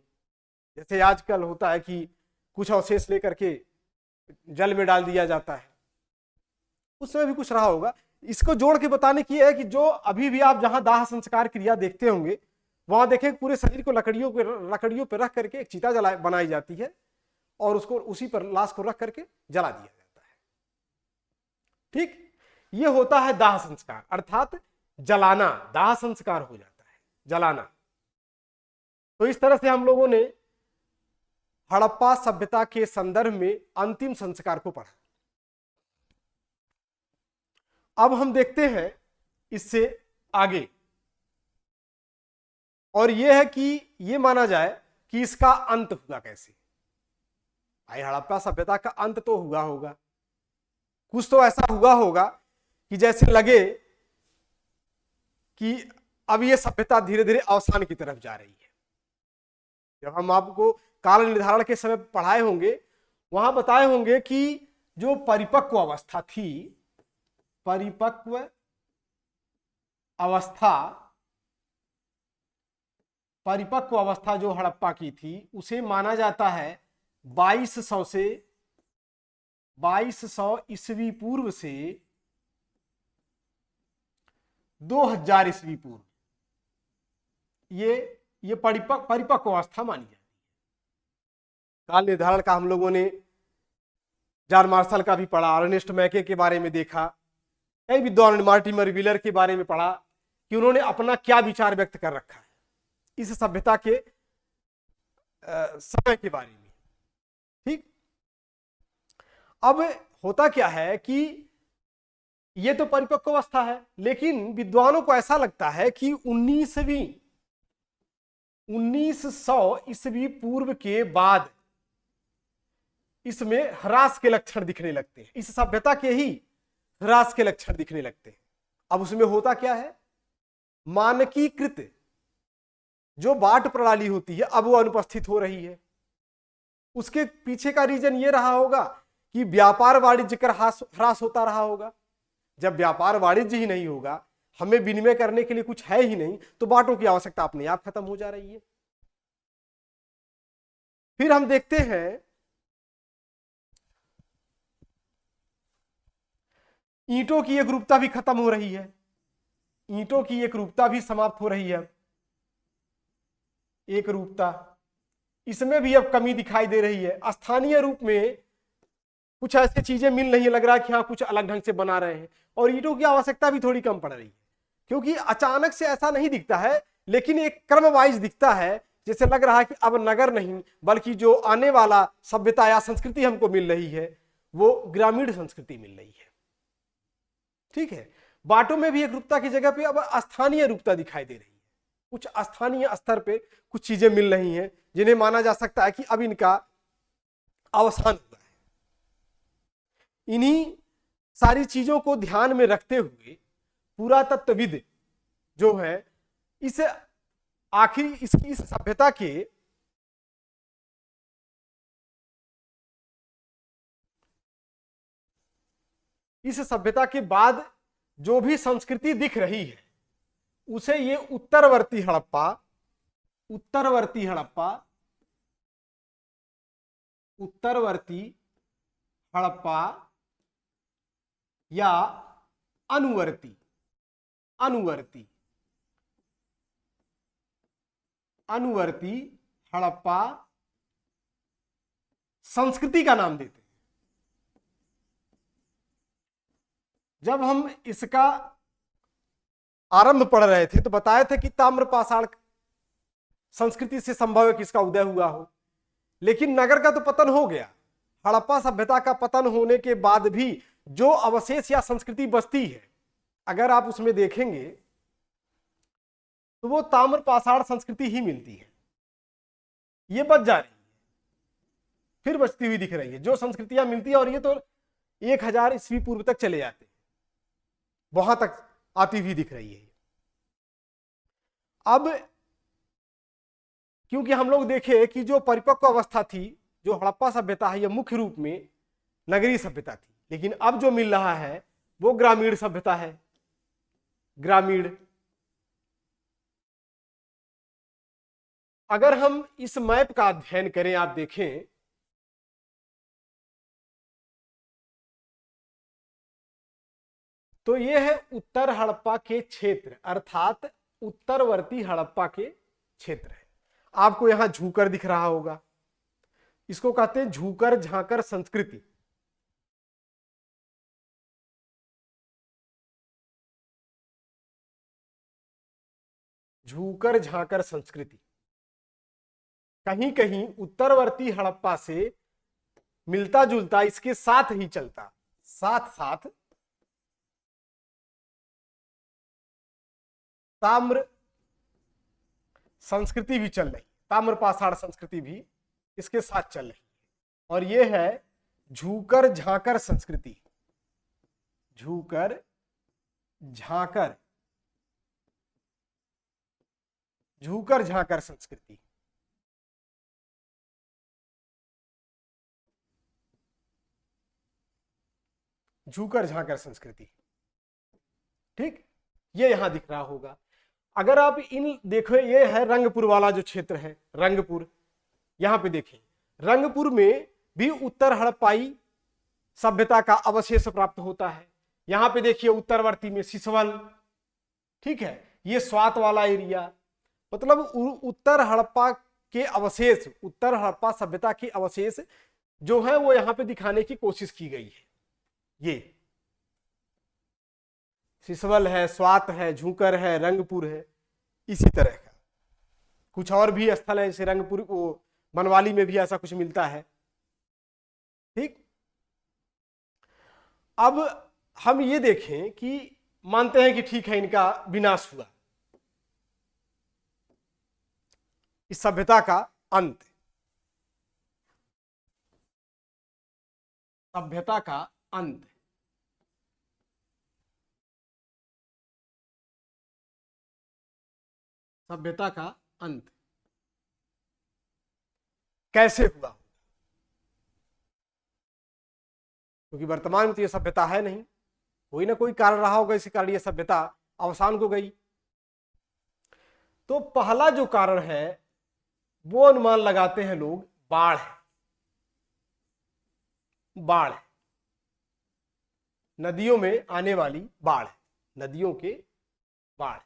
Speaker 1: जैसे आजकल होता है कि कुछ अवशेष लेकर के जल में डाल दिया जाता है, उसमें भी कुछ रहा होगा। इसको जोड़ के बताने की है कि जो अभी भी आप जहां दाह संस्कार क्रिया देखते होंगे वहां देखें पूरे शरीर को लकड़ियों पर रख करके एक चिता बनाई जाती है और उसको उसी पर लाश को रख करके जला दिया जाता है। ठीक, ये होता है दाह संस्कार, अर्थात जलाना। दाह संस्कार हो जाता है जलाना। तो इस तरह से हम लोगों ने हड़प्पा सभ्यता के संदर्भ में अंतिम संस्कार को पढ़ा। अब हम देखते हैं इससे आगे, और यह है कि यह माना जाए कि इसका अंत हुआ कैसे। भाई हड़प्पा सभ्यता का अंत तो हुआ होगा, कुछ तो ऐसा हुआ होगा कि जैसे लगे कि अब यह सभ्यता धीरे धीरे अवसान की तरफ जा रही है। जब हम आपको काल निर्धारण के समय पढ़ाए होंगे वहां बताए होंगे कि जो परिपक्व अवस्था थी, परिपक्व अवस्था जो हड़प्पा की थी उसे माना जाता है 2200 ईस्वी पूर्व से 2000 ईस्वी पूर्व, ये परिपक्व अवस्था मानी जाती है। काल निर्धारण का हम लोगों ने जॉन मार्शल का भी पढ़ा, अर्नेस्ट मैके के बारे में देखा, कई विद्वान मार्टिमर व्हीलर के बारे में पढ़ा कि उन्होंने अपना क्या विचार व्यक्त कर रखा है इस सभ्यता के समय के बारे में। ठीक, अब होता क्या है कि ये तो परिपक्व अवस्था है, लेकिन विद्वानों को ऐसा लगता है कि 1900 ईस्वी पूर्व के बाद इसमें ह्रास के लक्षण दिखने लगते हैं, इस सभ्यता के ही ह्रास के लक्षण दिखने लगते हैं। अब उसमें होता क्या है, मानकीकृत जो बाट प्रणाली होती है अब वो अनुपस्थित हो रही है। उसके पीछे का रीजन ये रहा होगा कि व्यापार वाणिज्य का ह्रास होता रहा होगा। जब व्यापार वाणिज्य ही नहीं होगा, हमें विनिमय करने के लिए कुछ है ही नहीं, तो बाटों की आवश्यकता अपने आप खत्म हो जा रही है। फिर हम देखते हैं ईंटों की एकरूपता भी खत्म हो रही है, ईंटों की एकरूपता भी समाप्त हो रही है। एकरूपता, इसमें भी अब कमी दिखाई दे रही है। स्थानीय रूप में कुछ ऐसी चीजें मिल नहीं, लग रहा है कि हाँ कुछ अलग ढंग से बना रहे हैं, और ईंटों की आवश्यकता भी थोड़ी कम पड़ रही है, क्योंकि अचानक से ऐसा नहीं दिखता है, लेकिन एक क्रम वाइज दिखता है। जैसे लग रहा है कि अब नगर नहीं बल्कि जो आने वाला सभ्यता या संस्कृति हमको मिल रही है वो ग्रामीण संस्कृति मिल रही है। ठीक है, बाटों में भी एक रूपता की जगह पे अब स्थानीय रूपता दिखाई दे रही है। कुछ स्थानीय स्तर पे कुछ चीजें मिल रही हैं जिन्हें माना जा सकता है कि अब इनका अवसान हुआ है। इन्हीं सारी चीजों को ध्यान में रखते हुए पुरातत्वविद जो है इस आखिरी इस सभ्यता के बाद जो भी संस्कृति दिख रही है उसे ये उत्तरवर्ती हड़प्पा या अनुवर्ती हड़प्पा संस्कृति का नाम देते हैं। जब हम इसका आरंभ पढ़ रहे थे तो बताया था कि ताम्रपाषाण संस्कृति से संभव है कि इसका उदय हुआ हो, लेकिन नगर का तो पतन हो गया। हड़प्पा सभ्यता का पतन होने के बाद भी जो अवशेष या संस्कृति बचती है, अगर आप उसमें देखेंगे तो वो ताम्रपाषाण संस्कृति ही मिलती है। ये बच जा रही है, फिर बचती हुई दिख रही है जो संस्कृतियां मिलती है, और ये तो 1000 ईस्वी पूर्व तक चले जाते हैं, वहां तक आती हुई दिख रही है। अब क्योंकि हम लोग देखे कि जो परिपक्व अवस्था थी, जो हड़प्पा सभ्यता है, यह मुख्य रूप में नगरीय सभ्यता थी, लेकिन अब जो मिल रहा है वो ग्रामीण सभ्यता है। ग्रामीण, अगर हम इस मैप का अध्ययन करें, आप देखें तो यह है उत्तर हड़प्पा के क्षेत्र, अर्थात उत्तरवर्ती हड़प्पा के क्षेत्र है। आपको यहां झूकर दिख रहा होगा, इसको कहते हैं झूकर झांकर संस्कृति। झूकर झांकर संस्कृति कहीं कहीं उत्तरवर्ती हड़प्पा से मिलता जुलता, इसके साथ ही चलता, साथ साथ ताम्र संस्कृति भी चल रही, ताम्रपाषाण संस्कृति भी इसके साथ चल रही है, और यह है झूकर झांकर संस्कृति। झूकर झांकर, झूकर झांकर संस्कृति। झूकर झांकर संस्कृति, ठीक, ये यहां दिख रहा होगा। अगर आप इन देखो, ये है रंगपुर वाला जो क्षेत्र है, रंगपुर, यहां पे देखें, रंगपुर में भी उत्तर हड़प्पाई सभ्यता का अवशेष प्राप्त होता है। यहां पे देखिए उत्तरवर्ती में सिसवल, ठीक है, ये स्वात वाला एरिया, मतलब उत्तर हड़प्पा के अवशेष, उत्तर हड़प्पा सभ्यता के अवशेष जो है वो यहां पे दिखाने की कोशिश की गई है। ये सिसवल है, स्वात है, झूकर है, रंगपुर है, इसी तरह का कुछ और भी स्थल है, जैसे रंगपुर, वो बनवाली में भी ऐसा कुछ मिलता है, ठीक। अब हम ये देखें कि मानते हैं कि ठीक है, इनका विनाश हुआ, इस सभ्यता का अंत, सभ्यता का अंत। सभ्यता का अंत कैसे हुआ? क्योंकि वर्तमान में तो यह सभ्यता है नहीं, कोई ना कोई कारण रहा होगा, इसी कारण यह सभ्यता अवसान को गई। तो पहला जो कारण है वो अनुमान लगाते हैं लोग, बाढ़ है। बाढ़, नदियों में आने वाली बाढ़, नदियों के बाढ़,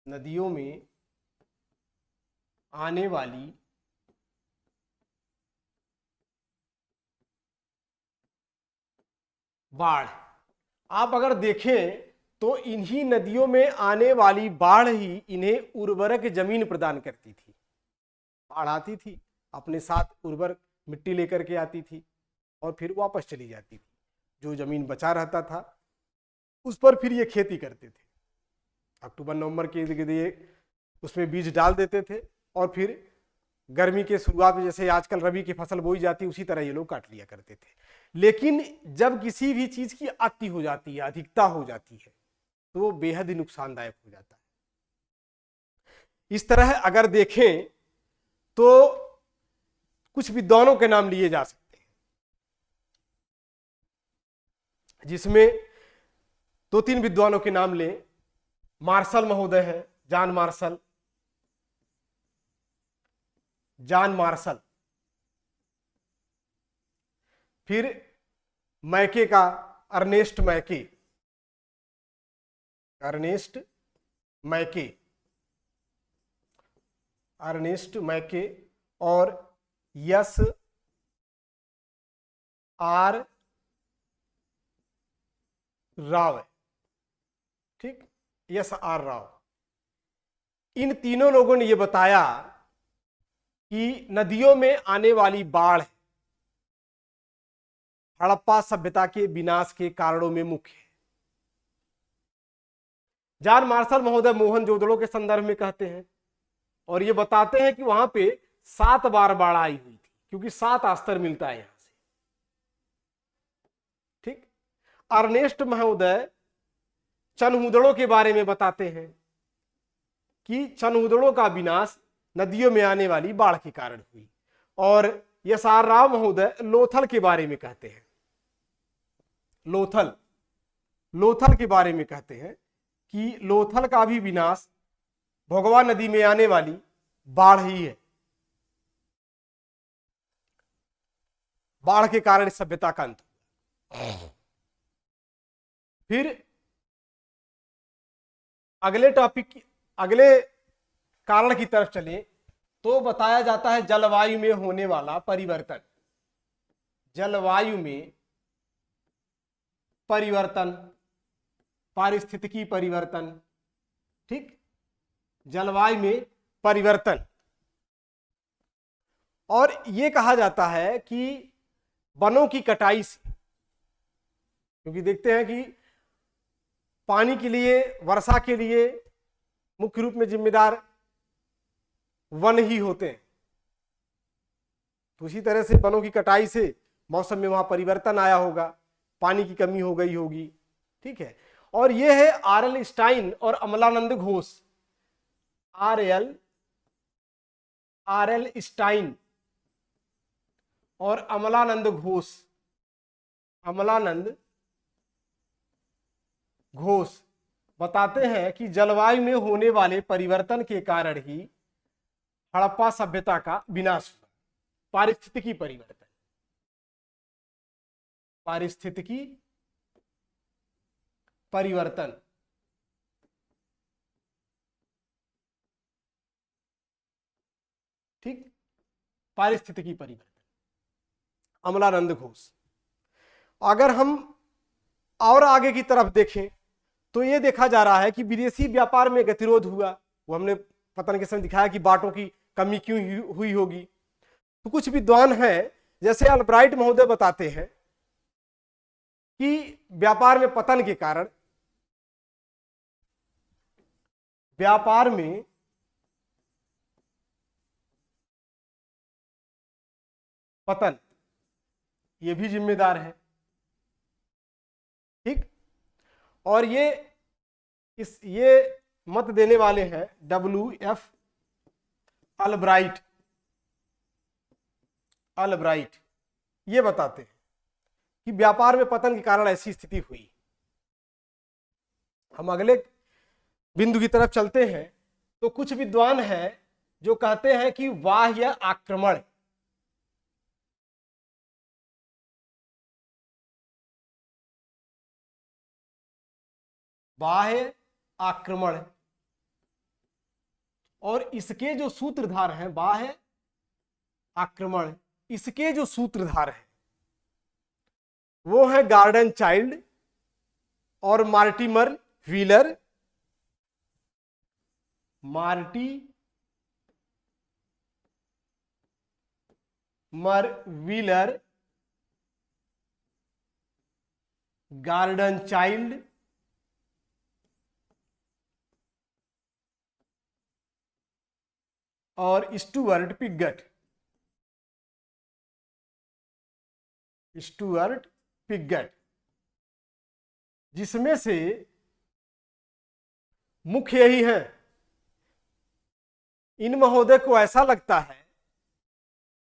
Speaker 1: नदियों में आने वाली बाढ़। आप अगर देखें तो इन्हीं नदियों में आने वाली बाढ़ ही इन्हें उर्वरक जमीन प्रदान करती थी। बाढ़ आती थी, अपने साथ उर्वरक मिट्टी लेकर के आती थी और फिर वापस चली जाती थी। जो जमीन बचा रहता था उस पर फिर ये खेती करते थे। अक्टूबर नवंबर के लिए उसमें बीज डाल देते थे और फिर गर्मी के शुरुआत में जैसे आजकल रबी की फसल बोई जाती है, उसी तरह ये लोग काट लिया करते थे। लेकिन जब किसी भी चीज की अति हो जाती है, अधिकता हो जाती है, तो वो बेहद ही नुकसानदायक हो जाता है। इस तरह अगर देखें तो कुछ विद्वानों के नाम लिए जा सकते हैं, जिसमें 2-3 विद्वानों के नाम लें। मार्शल महोदय है, जॉन मार्शल, जॉन मार्शल। फिर मैके का अर्नेस्ट मैके, अर्नेस्ट मैके, अर्नेस्ट मैके, और यस आर राव है, ठीक, यस आर राव। इन तीनों लोगों ने यह बताया कि नदियों में आने वाली बाढ़ हड़प्पा सभ्यता के विनाश के कारणों में मुख्य है। जॉन मार्शल महोदय मोहनजोदड़ो के संदर्भ में कहते हैं और ये बताते हैं कि वहां पे 7 बार बाढ़ आई हुई थी, क्योंकि 7 स्तर मिलता है यहां से, ठीक। अर्नेस्ट महोदय चनहुदड़ो के बारे में बताते हैं कि चनहुदड़ो का विनाश नदियों में आने वाली बाढ़ के कारण हुई। और एस आर राव महोदय लोथल के बारे में कहते हैं, लोथल के बारे में कहते हैं कि लोथल का भी विनाश भोगवा नदी में आने वाली बाढ़ ही है, बाढ़ के कारण सभ्यता का अंत। फिर अगले कारण की तरफ चले तो बताया जाता है जलवायु में होने वाला परिवर्तन। जलवायु में परिवर्तन, पारिस्थितिकी परिवर्तन, ठीक, जलवायु में परिवर्तन। और यह कहा जाता है कि वनों की कटाई से, क्योंकि देखते हैं कि पानी के लिए, वर्षा के लिए मुख्य रूप में जिम्मेदार वन ही होते हैं, तो उसी तरह से वनों की कटाई से मौसम में वहां परिवर्तन आया होगा, पानी की कमी हो गई होगी, ठीक है। और यह है आर.एल. स्टाइन और अमलानंद घोष, आर.एल. स्टाइन और अमलानंद घोष बताते हैं कि जलवायु में होने वाले परिवर्तन के कारण ही हड़प्पा सभ्यता का विनाश हुआ। पारिस्थितिकी परिवर्तन, ठीक, पारिस्थितिकी परिवर्तन, अमलानंद घोष। अगर हम और आगे की तरफ देखें तो यह देखा जा रहा है कि विदेशी व्यापार में गतिरोध हुआ। वो हमने पतन के समय दिखाया कि बाटों की कमी क्यों हुई होगी। तो कुछ विद्वान हैं, जैसे अल्ब्राइट महोदय बताते हैं कि व्यापार में पतन के कारण, व्यापार में पतन ये भी जिम्मेदार है, ठीक। और ये मत देने वाले हैं W.F. अल्ब्राइट ये बताते हैं कि व्यापार में पतन के कारण ऐसी स्थिति हुई। हम अगले बिंदु की तरफ चलते हैं तो कुछ विद्वान हैं जो कहते हैं कि बाह्य आक्रमण, और इसके जो सूत्रधार हैं, बाह्य आक्रमण, इसके जो सूत्रधार हैं वो है गार्डन चाइल्ड और मार्टिमर व्हीलर, गार्डन चाइल्ड और स्टुअर्ट पिगट, जिसमें से मुख्य यही है। इन महोदय को ऐसा लगता है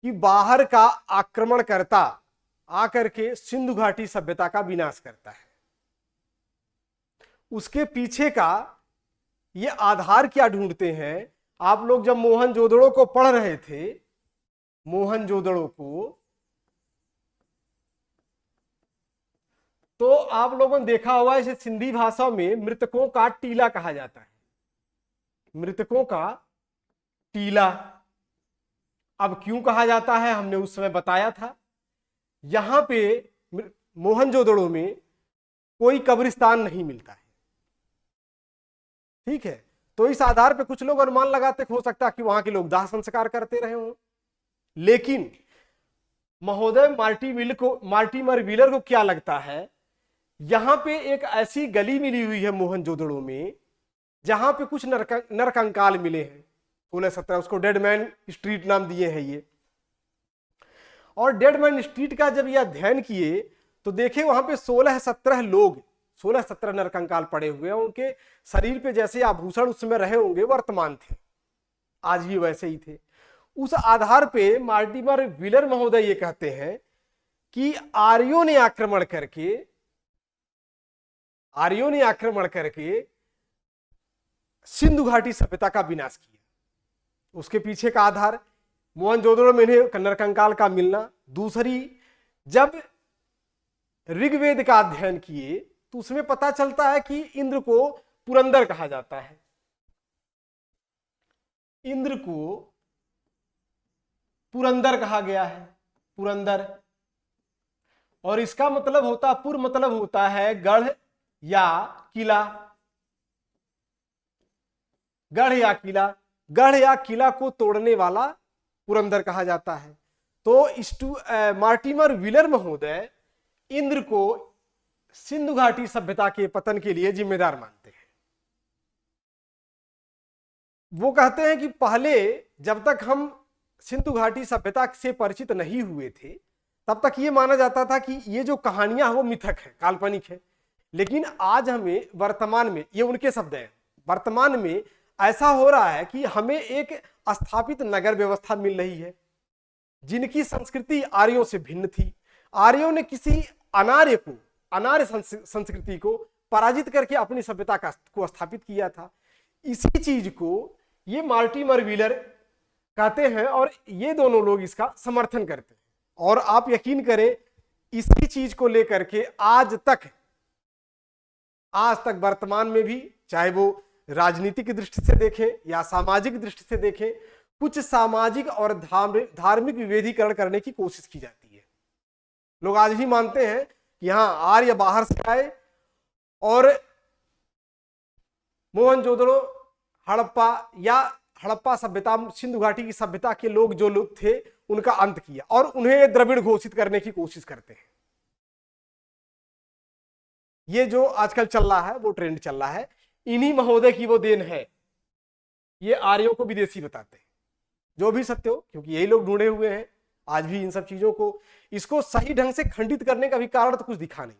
Speaker 1: कि बाहर का आक्रमणकर्ता आकर के सिंधु घाटी सभ्यता का विनाश करता है। उसके पीछे का ये आधार क्या ढूंढते हैं? आप लोग जब मोहनजोदड़ो को पढ़ रहे थे, मोहनजोदड़ो को, तो आप लोगों ने देखा होगा इसे सिंधी भाषा में मृतकों का टीला कहा जाता है, मृतकों का टीला। अब क्यों कहा जाता है हमने उस समय बताया था। यहां पे मोहनजोदड़ो में कोई कब्रिस्तान नहीं मिलता है, ठीक है। तो इस आधार पे कुछ लोग अनुमान लगाते हो सकता है कि वहां के लोग दाह संस्कार करते रहे हों। लेकिन महोदय मार्टिमर व्हीलर को क्या लगता है, यहां पे एक ऐसी गली मिली हुई है मोहनजोदड़ो में जहां पे कुछ नरकंकाल मिले हैं 16-17, उसको डेड मैन स्ट्रीट नाम दिए हैं ये। और डेड मैन स्ट्रीट का जब ये अध्ययन किए तो देखे वहां पे 16-17 लोग, 16-17 नरकंकाल पड़े हुए हैं। उनके शरीर पे जैसे आभूषण उस समय रहे होंगे वर्तमान थे, आज भी वैसे ही थे। उस आधार पे मार्टिमर व्हीलर महोदय ये कहते हैं कि आर्यों ने आक्रमण करके सिंधु घाटी सभ्यता का विनाश किया। उसके पीछे का आधार मोहनजोदड़ो में इन्हें नरकंकाल का मिलना। दूसरी, जब ऋग्वेद का अध्ययन किए तो उसमें पता चलता है कि इंद्र को पुरंदर कहा जाता है। इंद्र को पुरंदर कहा गया है, पुरंदर। और इसका मतलब होता है गढ़ या किला। गढ़ या किला को तोड़ने वाला पुरंदर कहा जाता है। तो मार्टिमर व्हीलर महोदय इंद्र को सिंधु घाटी सभ्यता के पतन के लिए जिम्मेदार मानते हैं। वो कहते हैं कि पहले जब तक हम सिंधु घाटी सभ्यता से परिचित नहीं हुए थे तब तक ये माना जाता था कि ये जो कहानियां हैं वो मिथक है, काल्पनिक है। लेकिन आज हमें वर्तमान में, ये उनके शब्द हैं, वर्तमान में ऐसा हो रहा है कि हमें एक स्थापित नगर व्यवस्था मिल रही है जिनकी संस्कृति आर्यों से भिन्न थी। आर्यों ने किसी अनार्य संस्कृति को पराजित करके अपनी सभ्यता को स्थापित किया था। इसी चीज को ये मार्टिमर व्हीलर कहते हैं और ये दोनों लोग इसका समर्थन करते हैं। और आप यकीन करें, इसी चीज को लेकर के आज तक वर्तमान में भी, चाहे वो राजनीतिक दृष्टि से देखें या सामाजिक दृष्टि से देखें, कुछ सामाजिक और धार्मिक विभेदीकरण करने की कोशिश की जाती है। लोग आज भी मानते हैं कि यहां आर्य बाहर से आए और मोहनजोदड़ो, हड़प्पा सभ्यता, सिंधु घाटी की सभ्यता के लोग जो लोग थे उनका अंत किया और उन्हें द्रविड़ घोषित करने की कोशिश करते हैं। ये जो आजकल चल रहा है वो ट्रेंड चल रहा है, इन्हीं महोदय की वो देन है। ये आर्यों को विदेशी बताते हैं, जो भी सत्य हो, क्योंकि यही लोग ढूंढे हुए हैं आज भी इन सब चीजों को। इसको सही ढंग से खंडित करने का भी कारण तो कुछ दिखा नहीं।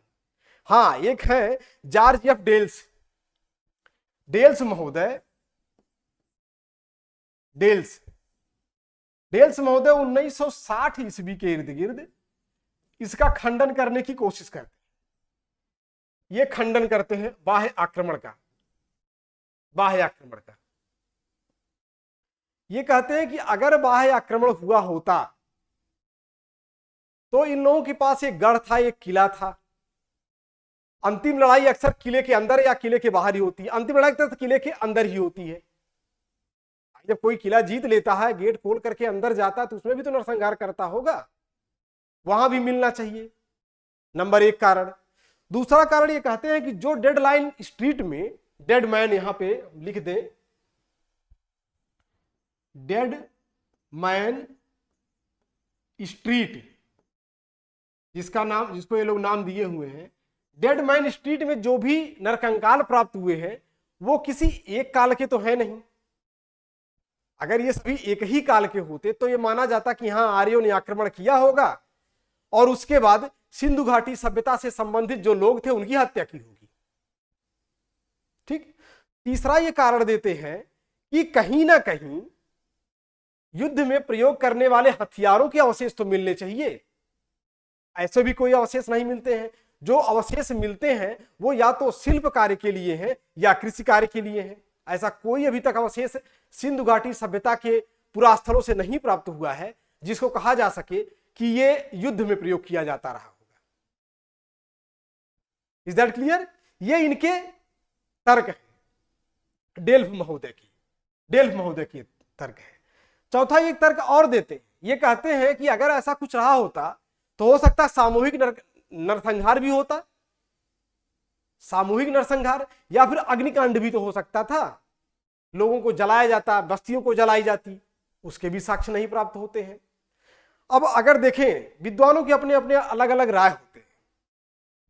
Speaker 1: हाँ, एक है जॉर्ज एफ डेल्स महोदय। डेल्स महोदय 1960 ईस्वी के इर्द गिर्द इसका खंडन करने की कोशिश करते हैं। ये खंडन करते हैं बाह्य आक्रमण का। ये कहते हैं कि अगर बाह्य आक्रमण हुआ होता तो इन लोगों के पास एक गढ़ था, एक किला था। अंतिम लड़ाई अक्सर किले के अंदर या किले के बाहर ही होती है। अंतिम लड़ाई तो किले के अंदर ही होती है। जब कोई किला जीत लेता है, गेट खोल करके अंदर जाता है, तो उसमें भी तो नरसंहार करता होगा, वहां भी मिलना चाहिए। नंबर एक कारण। दूसरा कारण ये कहते हैं कि जो डेड लाइन स्ट्रीट में, डेड मैन यहां पे लिख दे, डेड मैन स्ट्रीट, जिसको ये लोग नाम दिए हुए हैं, डेड मैन स्ट्रीट में जो भी नरकंकाल प्राप्त हुए हैं वो किसी एक काल के तो है नहीं। अगर ये सभी एक ही काल के होते तो ये माना जाता कि यहां आर्यों ने आक्रमण किया होगा और उसके बाद सिंधु घाटी सभ्यता से संबंधित जो लोग थे उनकी हत्या की होगी। ठीक। तीसरा ये कारण देते हैं कि कहीं ना कहीं युद्ध में प्रयोग करने वाले हथियारों के अवशेष तो मिलने चाहिए। ऐसे भी कोई अवशेष नहीं मिलते हैं। जो अवशेष मिलते हैं वो या तो शिल्प कार्य के लिए हैं या कृषि कार्य के लिए हैं। ऐसा कोई अभी तक अवशेष सिंधु घाटी सभ्यता के पुरास्थलों से नहीं प्राप्त हुआ है जिसको कहा जा सके कि ये युद्ध में प्रयोग किया जाता रहा होगा। Is that clear? ये इनके तर्क है, डेल्फ महोदय के तर्क है। चौथा एक तर्क और देते हैं, ये कहते हैं कि अगर ऐसा कुछ रहा होता तो हो सकता है सामूहिक नरसंहार भी होता, सामूहिक नरसंहार, या फिर अग्निकांड भी तो हो सकता था, लोगों को जलाया जाता, बस्तियों को जलाई जाती, उसके भी साक्ष्य नहीं प्राप्त होते हैं। अब अगर देखें, विद्वानों के अपने अपने अलग अलग राय होते हैं।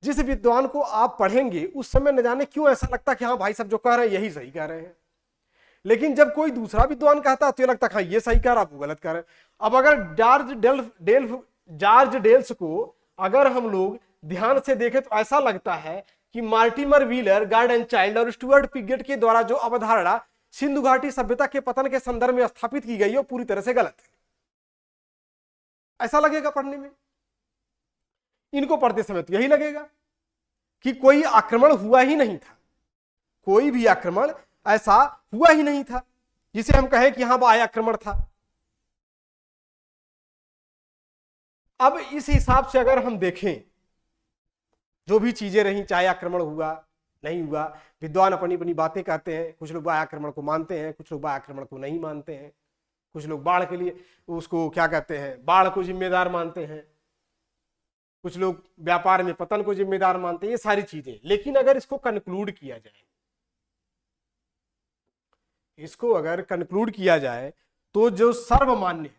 Speaker 1: जिस विद्वान को आप पढ़ेंगे उस समय न जाने क्यों ऐसा लगता कि हाँ भाई सब जो कह रहे हैं यही सही कह रहे हैं, लेकिन जब कोई दूसरा विद्वान कहता तो ये लगता हाँ ये सही कह रहा, आप गलत कह रहे हैं। अब अगर जॉर्ज डेल्स को अगर हम लोग ध्यान से देखें तो ऐसा लगता है कि मार्टिमर व्हीलर, गार्डन चाइल्ड और स्टुअर्ट पिगेट के द्वारा जो अवधारणा सिंधु घाटी सभ्यता के पतन के संदर्भ में स्थापित की गई है वो पूरी तरह से गलत है, ऐसा लगेगा पढ़ने में। इनको पढ़ते समय तो यही लगेगा कि कोई आक्रमण हुआ ही नहीं था, कोई भी आक्रमण ऐसा हुआ ही नहीं था जिसे हम कहें कि हां वो आक्रमण था। अब इस हिसाब से अगर हम देखें जो भी चीजें रही, चाहे आक्रमण हुआ नहीं हुआ, विद्वान अपनी अपनी बातें कहते हैं, कुछ लोग आक्रमण को मानते हैं, कुछ लोग आक्रमण को नहीं मानते हैं, कुछ लोग बाढ़ के लिए उसको क्या कहते हैं, बाढ़ को जिम्मेदार मानते हैं, कुछ लोग व्यापार में पतन को जिम्मेदार मानते हैं, ये सारी चीजें। लेकिन अगर इसको कंक्लूड किया जाए, इसको अगर कंक्लूड किया जाए तो जो सर्वमान्य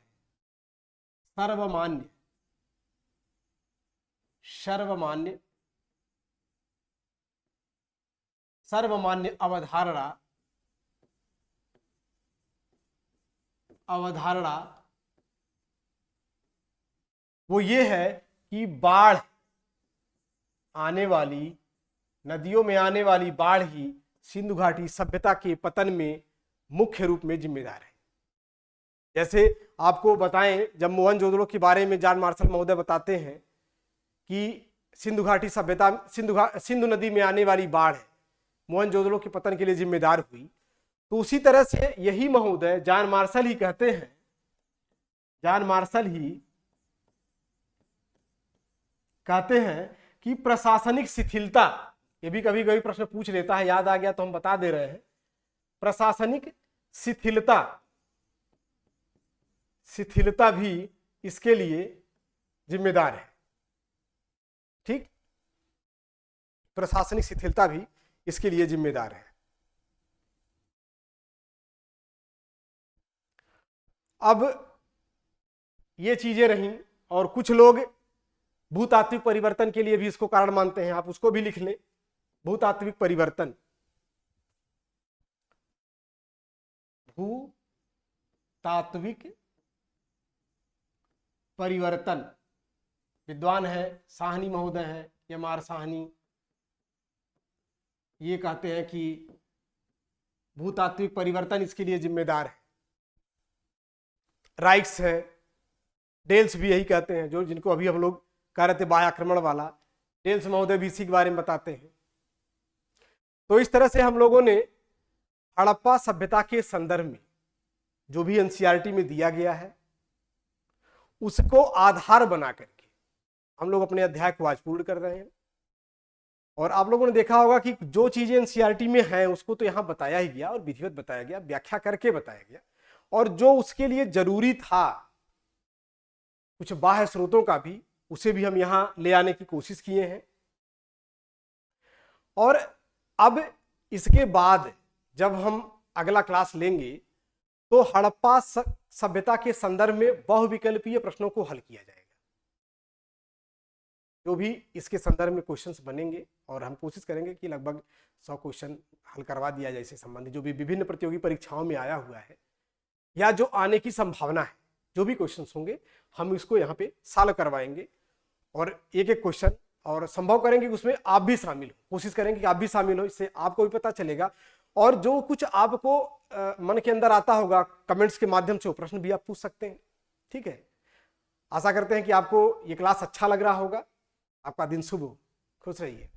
Speaker 1: सर्वमान्य सर्वमान्य सर्वमान्य अवधारणा वो ये है कि बाढ़ आने वाली, नदियों में आने वाली बाढ़ ही सिंधु घाटी सभ्यता के पतन में मुख्य रूप में जिम्मेदार है। जैसे आपको बताएं, जब मोहनजोदड़ो के बारे में जॉन मार्शल महोदय बताते हैं कि सिंधु घाटी सभ्यता, सिंधु नदी में आने वाली बाढ़ है मोहनजोदड़ो के पतन के लिए जिम्मेदार हुई, तो उसी तरह से यही महोदय जॉन मार्शल ही कहते हैं, जॉन मार्शल ही कहते हैं कि प्रशासनिक शिथिलता, ये भी कभी कभी प्रश्न पूछ लेता है, याद आ गया तो हम बता दे रहे हैं, प्रशासनिक शिथिलता भी इसके लिए जिम्मेदार है। ठीक, प्रशासनिक शिथिलता भी इसके लिए जिम्मेदार है। अब ये चीजें रहीं, और कुछ लोग भूतात्विक परिवर्तन के लिए भी इसको कारण मानते हैं, आप उसको भी लिख लें, भूतात्विक परिवर्तन, भूतात्विक परिवर्तन, विद्वान है साहनी महोदय हैं, एम.आर. साहनी, ये कहते हैं कि भूतात्विक परिवर्तन इसके लिए जिम्मेदार है। राइट्स है, डेल्स भी यही कहते हैं, जो जिनको अभी हम लोग कह रहे थे बाह्य आक्रमण वाला, डेल्स महोदय भी इसी के बारे में बताते हैं। तो इस तरह से हम लोगों ने हड़प्पा सभ्यता के संदर्भ में जो भी एनसीईआरटी में दिया गया है उसको आधार बना करके हम लोग अपने अध्याय को आज पूर्ण कर रहे हैं। और आप लोगों ने देखा होगा कि जो चीजें एनसीईआरटी में हैं उसको तो यहाँ बताया ही गया और विधिवत बताया गया, व्याख्या करके बताया गया, और जो उसके लिए जरूरी था कुछ बाह्य स्रोतों का भी, उसे भी हम यहां ले आने की कोशिश किए हैं। और अब इसके बाद जब हम अगला क्लास लेंगे तो हड़प्पा सभ्यता के संदर्भ में बहुविकल्पीय प्रश्नों को हल किया जाएगा। जो भी इसके संदर्भ में क्वेश्चंस बनेंगे, और हम कोशिश करेंगे कि लगभग 100 क्वेश्चन हल करवा दिया जाए इससे संबंधित, जो भी विभिन्न प्रतियोगी परीक्षाओं में आया हुआ है या जो आने की संभावना है, जो भी क्वेश्चंस होंगे हम इसको यहाँ पे सॉल्व करवाएंगे, और एक एक क्वेश्चन, और संभव करेंगे कि उसमें आप भी शामिल हो, कोशिश करेंगे कि आप भी शामिल हो, इससे आपको भी पता चलेगा, और जो कुछ आपको मन के अंदर आता होगा कमेंट्स के माध्यम से वो प्रश्न भी आप पूछ सकते हैं। ठीक है, आशा करते हैं कि आपको ये क्लास अच्छा लग रहा होगा। आपका दिन शुभ हो, खुश रहिए।